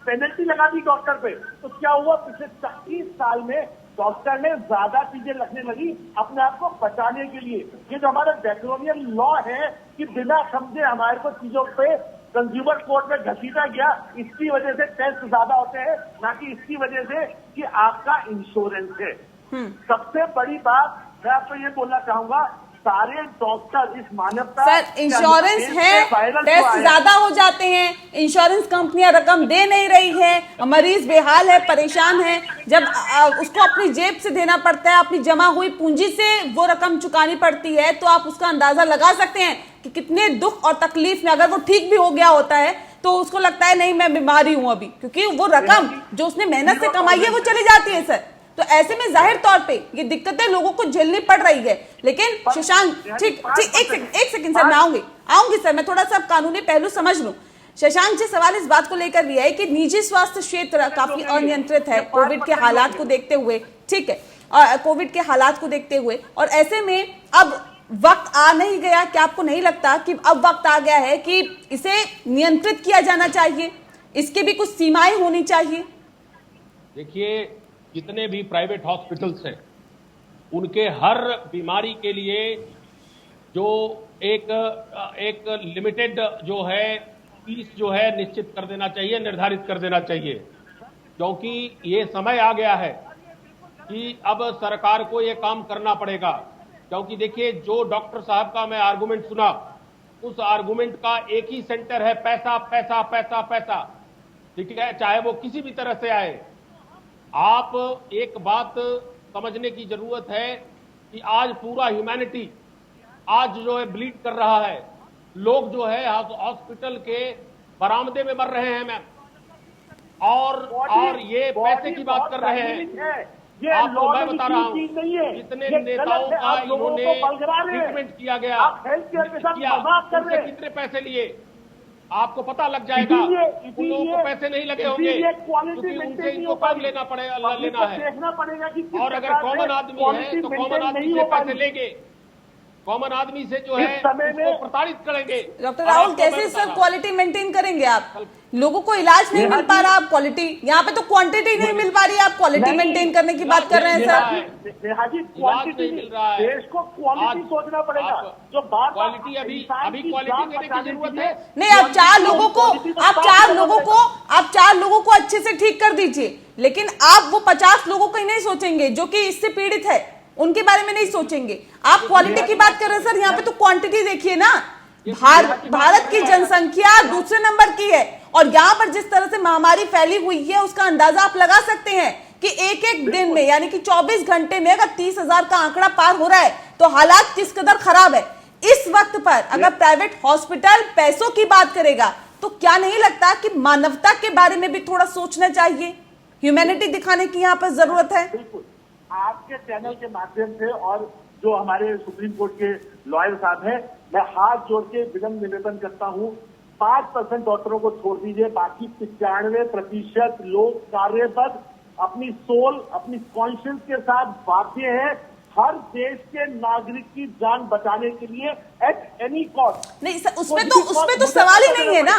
पेनल्टी लगा दी डॉक्टर पे। तो क्या हुआ, पिछले 30 साल में डॉक्टर ने ज्यादा चीजें रखने लगी अपने आप को बचाने के लिए। ये जो हमारा ड्रैकोनियन लॉ है कि बिना समझे हमारे को चीजों पे कंज्यूमर कोर्ट में घसीटा गया, इसकी वजह से टेस्ट ज्यादा होते हैं, ना कि इसकी वजह से कि आपका इंश्योरेंस है। सबसे बड़ी बात मैं आपको ये बोलना चाहूंगा, सारे डॉक्टर इस मानवता सर इंश्योरेंस है, टेस्ट ज्यादा हो जाते हैं, इंश्योरेंस कंपनियां रकम दे नहीं रही है, मरीज बेहाल है, परेशान है। जब उसको अपनी जेब से देना पड़ता है, अपनी जमा हुई पूंजी से वो रकम चुकानी पड़ती है, तो आप उसका अंदाजा लगा सकते हैं कि कितने दुख और तकलीफ में, अगर वो ठीक भी हो गया होता है तो उसको लगता है नहीं मैं बीमारी हूं अभी, क्योंकि वो रकम जो उसने मेहनत से कमाई है वो चली जाती है सर। तो ऐसे में जाहिर तौर पे ये दिक्कतें लोगों को झेलनी पड़ रही है। लेकिन शशांक, ठीक एक सेकंड सर, मैं आऊंगी सर, मैं थोड़ा सा कानूनी पहलू समझ लूं। शशांक जी, सवाल इस बात को लेकर भी है कि निजी स्वास्थ्य क्षेत्र काफी अनियंत्रित है कोविड के हालात को देखते हुए, ठीक है, कोविड के हालात को देखते हुए, और ऐसे में अब वक्त आ नहीं गया, क्या आपको नहीं लगता कि अब वक्त आ गया है कि इसे नियंत्रित किया जाना चाहिए, इसके भी कुछ सीमाएं होनी चाहिए? देखिए, जितने भी प्राइवेट हॉस्पिटल्स हैं उनके हर बीमारी के लिए जो एक लिमिटेड जो है फीस जो है निश्चित कर देना चाहिए, निर्धारित कर देना चाहिए, क्योंकि ये समय आ गया है कि अब सरकार को ये काम करना पड़ेगा। क्योंकि देखिए, जो डॉक्टर साहब का मैं आर्गुमेंट सुना, उस आर्गुमेंट का एक ही सेंटर है, पैसा पैसा पैसा पैसा, ठीक है, चाहे वो किसी भी तरह से आए। आप एक बात समझने की जरूरत है कि आज पूरा ह्यूमैनिटी आज जो है ब्लीड कर रहा है। लोग जो है हॉस्पिटल के बरामदे में मर रहे हैं मैम, और ये पैसे की बात कर रहे हैं। आपको मैं बता रहा हूँ, जितने नेताओं का इन्होंने ट्रीटमेंट किया गया, उनसे कितने पैसे लिए आपको पता लग जाएगा। उन लोगों को पैसे नहीं लगे होंगे क्योंकि उनसे इनको कम लेना है। और अगर कॉमन आदमी है तो कॉमन आदमी से पैसे लेंगे, कॉमन आदमी से जो है उसको प्रताड़ित करेंगे। डॉक्टर राहुल, कैसे सर क्वालिटी मेंटेन करेंगे आप? लोगों को इलाज नहीं मिल पा रहा, आप क्वालिटी, यहाँ पे तो क्वांटिटी नहीं मिल पा रही, आप क्वालिटी मेंटेन करने की बात कर रहे हैं सर। क्वांटिटी मिल रहा है, देश को क्वालिटी सोचना पड़ेगा। जो बात क्वालिटी अभी क्वालिटी देने की जरूरत है नहीं। आप चार लोगों को अच्छे से ठीक कर दीजिए, लेकिन आप वो 50 लोगों को ही नहीं सोचेंगे जो कि इससे पीड़ित है, उनके बारे में नहीं सोचेंगे। आप क्वालिटी की बात कर रहे हैं सर, यहाँ पे तो क्वांटिटी देखिए ना। भारत की जनसंख्या दूसरे नंबर की है, और यहाँ पर जिस तरह से महामारी फैली हुई है उसका अंदाजा आप लगा सकते हैं कि एक एक दिन में, यानी कि 24 घंटे में अगर 30,000 का आंकड़ा पार हो रहा है तो हालात किस कदर खराब है। इस वक्त पर अगर प्राइवेट हॉस्पिटल पैसों की बात करेगा तो क्या नहीं लगता कि मानवता के बारे में भी थोड़ा सोचना चाहिए, ह्यूमैनिटी दिखाने की यहाँ पर जरूरत है? बिल्कुल, आपके चैनल के माध्यम से और जो हमारे सुप्रीम कोर्ट के लॉयर साहब हैं, मैं हाथ जोड़ के विनम्र निवेदन करता हूं, 5% डॉक्टरों को छोड़ दीजिए, बाकी 95% लोग कार्यबद्ध अपनी सोल, अपनी कॉन्शियंस के साथ बाध्य हैं हर देश के नागरिक की जान बचाने के लिए एट एनी कॉस्ट। नहीं सर, उसमें तो सवाल ही नहीं है ना।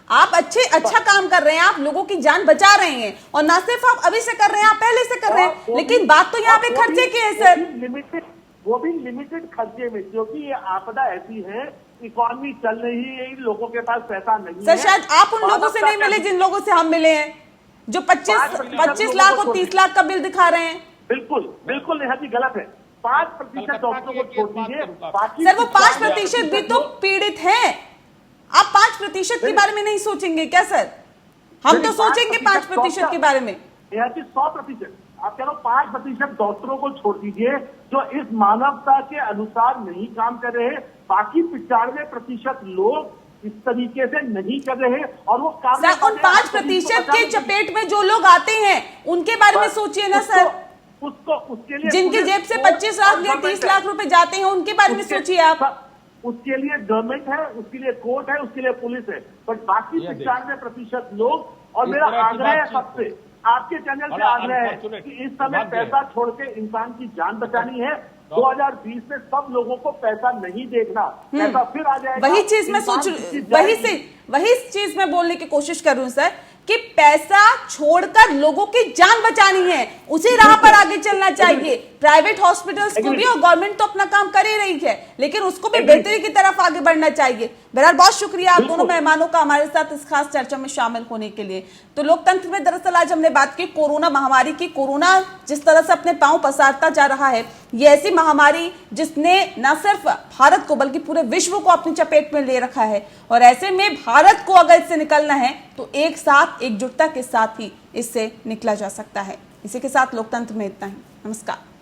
आप अच्छा काम कर रहे हैं, आप लोगों की जान बचा रहे हैं, और ना सिर्फ आप अभी से कर रहे हैं, आप पहले से कर रहे हैं, लेकिन बात तो यहाँ पे खर्चे की है सर। वो भी लिमिटेड खर्चे में, क्योंकि ये आपदा ऐसी है इकोनॉमी चल रही है, इन लोगों के पास पैसा नहीं सर है। शायद आप उन लोगों से नहीं मिले जिन लोगों से हम मिले हैं, जो 25 लाख और 30 लाख का बिल दिखा रहे हैं। बिल्कुल बिल्कुल निहायत ही गलत है। 5% डॉक्टरों को छोड़ दीजिए, बाकी सर वो 5% भी तो पीड़ित हैं। आप 5% के बारे में नहीं सोचेंगे क्या सर? हम तो सोचेंगे 5% के बारे में। 100%। आप कह रहे हो 5% डॉक्टरों को छोड़ दीजिए जो इस मानवता के अनुसार नहीं काम कर रहे, बाकी 95% लोग इस तरीके से नहीं कर रहे और वो काम सर उन 5% के चपेट में जो लोग आते हैं उनके बारे में सोचिए ना सर। उसके लिए जिनकी जेब से 25 लाख या 30 लाख रुपए जाते हैं उनके बारे में सोचिए आप। उसके लिए गवर्नमेंट है, उसके लिए कोर्ट है, उसके लिए पुलिस है, बट बाकी 95% लोग। और मेरा आग्रह है सबसे, आपके चैनल से आग्रह है कि इस समय पैसा छोड़ के इंसान की जान बचानी है। 2020 में सब लोगों को पैसा नहीं देखना, पैसा फिर आ जाएगा। वही चीज मैं सोच, वही चीज मैं बोलने की कोशिश कर रही हूँ सर कि पैसा छोड़कर लोगों की जान बचानी है, उसी राह पर आगे चलना चाहिए। प्राइवेट हॉस्पिटल्स को भी, और गवर्नमेंट तो अपना काम कर ही रही है, लेकिन उसको भी बेहतरी की तरफ आगे बढ़ना चाहिए। बहरहाल बहुत शुक्रिया आप दोनों मेहमानों का हमारे साथ इस खास चर्चा में शामिल होने के लिए। तो लोकतंत्र में दरअसल आज हमने बात की कोरोना महामारी की। कोरोना जिस तरह से अपने पांव पसारता जा रहा है, ये ऐसी महामारी जिसने न सिर्फ भारत को बल्कि पूरे विश्व को अपनी चपेट में ले रखा है, और ऐसे में भारत को अगर इससे निकलना है तो एक साथ, एकजुटता के साथ ही इससे निकला जा सकता है। इसी के साथ लोकतंत्र में इतना ही। नमस्कार।